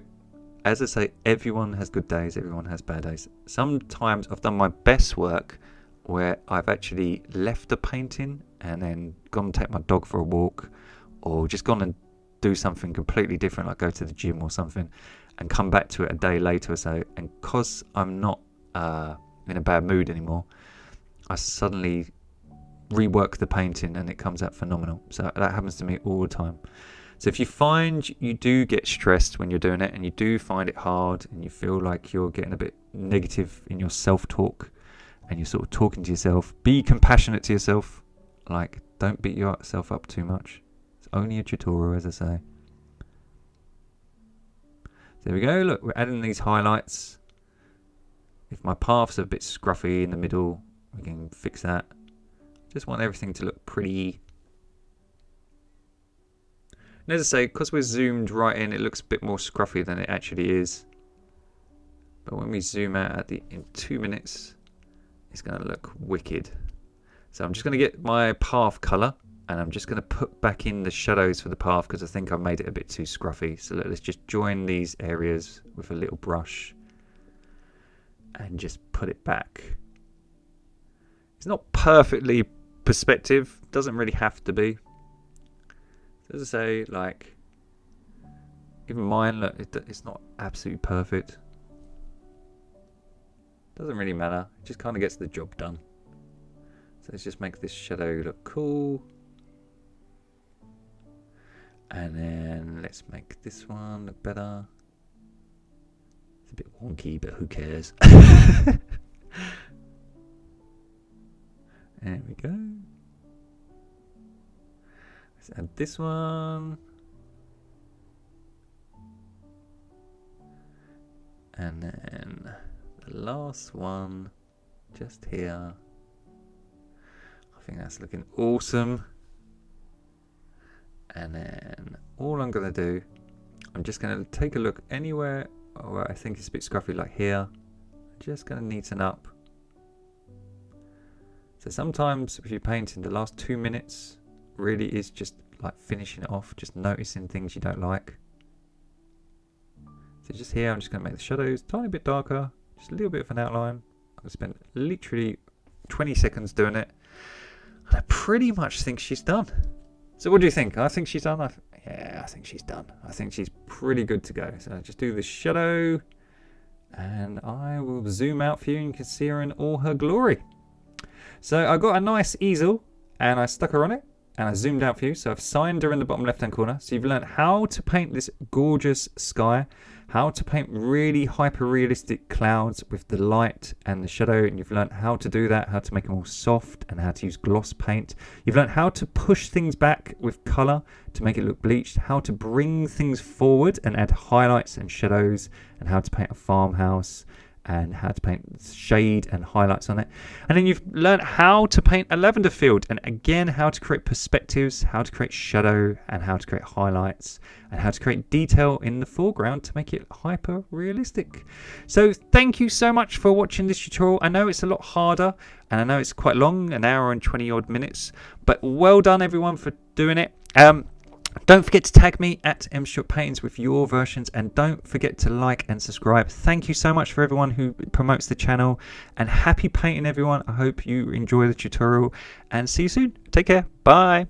as I say, everyone has good days, everyone has bad days. Sometimes I've done my best work where I've actually left the painting and then gone and take my dog for a walk, or just gone and do something completely different, like go to the gym or something, and come back to it a day later or so. And because I'm not in a bad mood anymore, I suddenly rework the painting and it comes out phenomenal. So that happens to me all the time. So if you find you do get stressed when you're doing it and you do find it hard and you feel like you're getting a bit negative in your self-talk and you're sort of talking to yourself, be compassionate to yourself. Like, don't beat yourself up too much. It's only a tutorial, as I say. There we go. Look, we're adding these highlights. If my path's a bit scruffy in the middle, we can fix that. Just want everything to look pretty. And as I say, because we're zoomed right in, it looks a bit more scruffy than it actually is. But when we zoom out in 2 minutes, it's going to look wicked. So I'm just going to get my path colour. And I'm just going to put back in the shadows for the path because I think I made it a bit too scruffy. So let's just join these areas with a little brush and just put it back. It's not perfectly perspective. Doesn't really have to be. So as I say, like, even mine, look, it's not absolutely perfect. Doesn't really matter. It just kind of gets the job done. So let's just make this shadow look cool. And then let's make this one look better. It's a bit wonky, but who cares? There we go. Let's add this one. And then the last one just here. I think that's looking awesome. And then all I'm going to do, I'm just going to take a look anywhere where I think it's a bit scruffy, like here. I'm just going to neaten up. So sometimes if you're painting, the last 2 minutes really is just like finishing it off, just noticing things you don't like. So just here, I'm just going to make the shadows a tiny bit darker, just a little bit of an outline. I'm going to spend literally 20 seconds doing it. I pretty much think she's done. So what do you think? I think she's done. Yeah, I think she's done. I think she's pretty good to go. So just do the shadow and I will zoom out for you and you can see her in all her glory. So I got a nice easel and I stuck her on it and I zoomed out for you. So I've signed her in the bottom left hand corner. So you've learned how to paint this gorgeous sky, how to paint really hyper realistic clouds with the light and the shadow, and you've learned how to do that, how to make them all soft and how to use gloss paint. You've learned how to push things back with color to make it look bleached, how to bring things forward and add highlights and shadows, and how to paint a farmhouse and how to paint shade and highlights on it. And then you've learned how to paint a lavender field, and again how to create perspectives, how to create shadow and how to create highlights, and how to create detail in the foreground to make it hyper realistic. So thank you so much for watching this tutorial. I know it's a lot harder and I know it's quite long, an hour and 20 odd minutes, but well done everyone for doing it. Don't forget to tag me at mstuartpaintings with your versions, and don't forget to like and subscribe. Thank you so much for everyone who promotes the channel, and happy painting everyone. I hope you enjoy the tutorial and see you soon. Take care. Bye.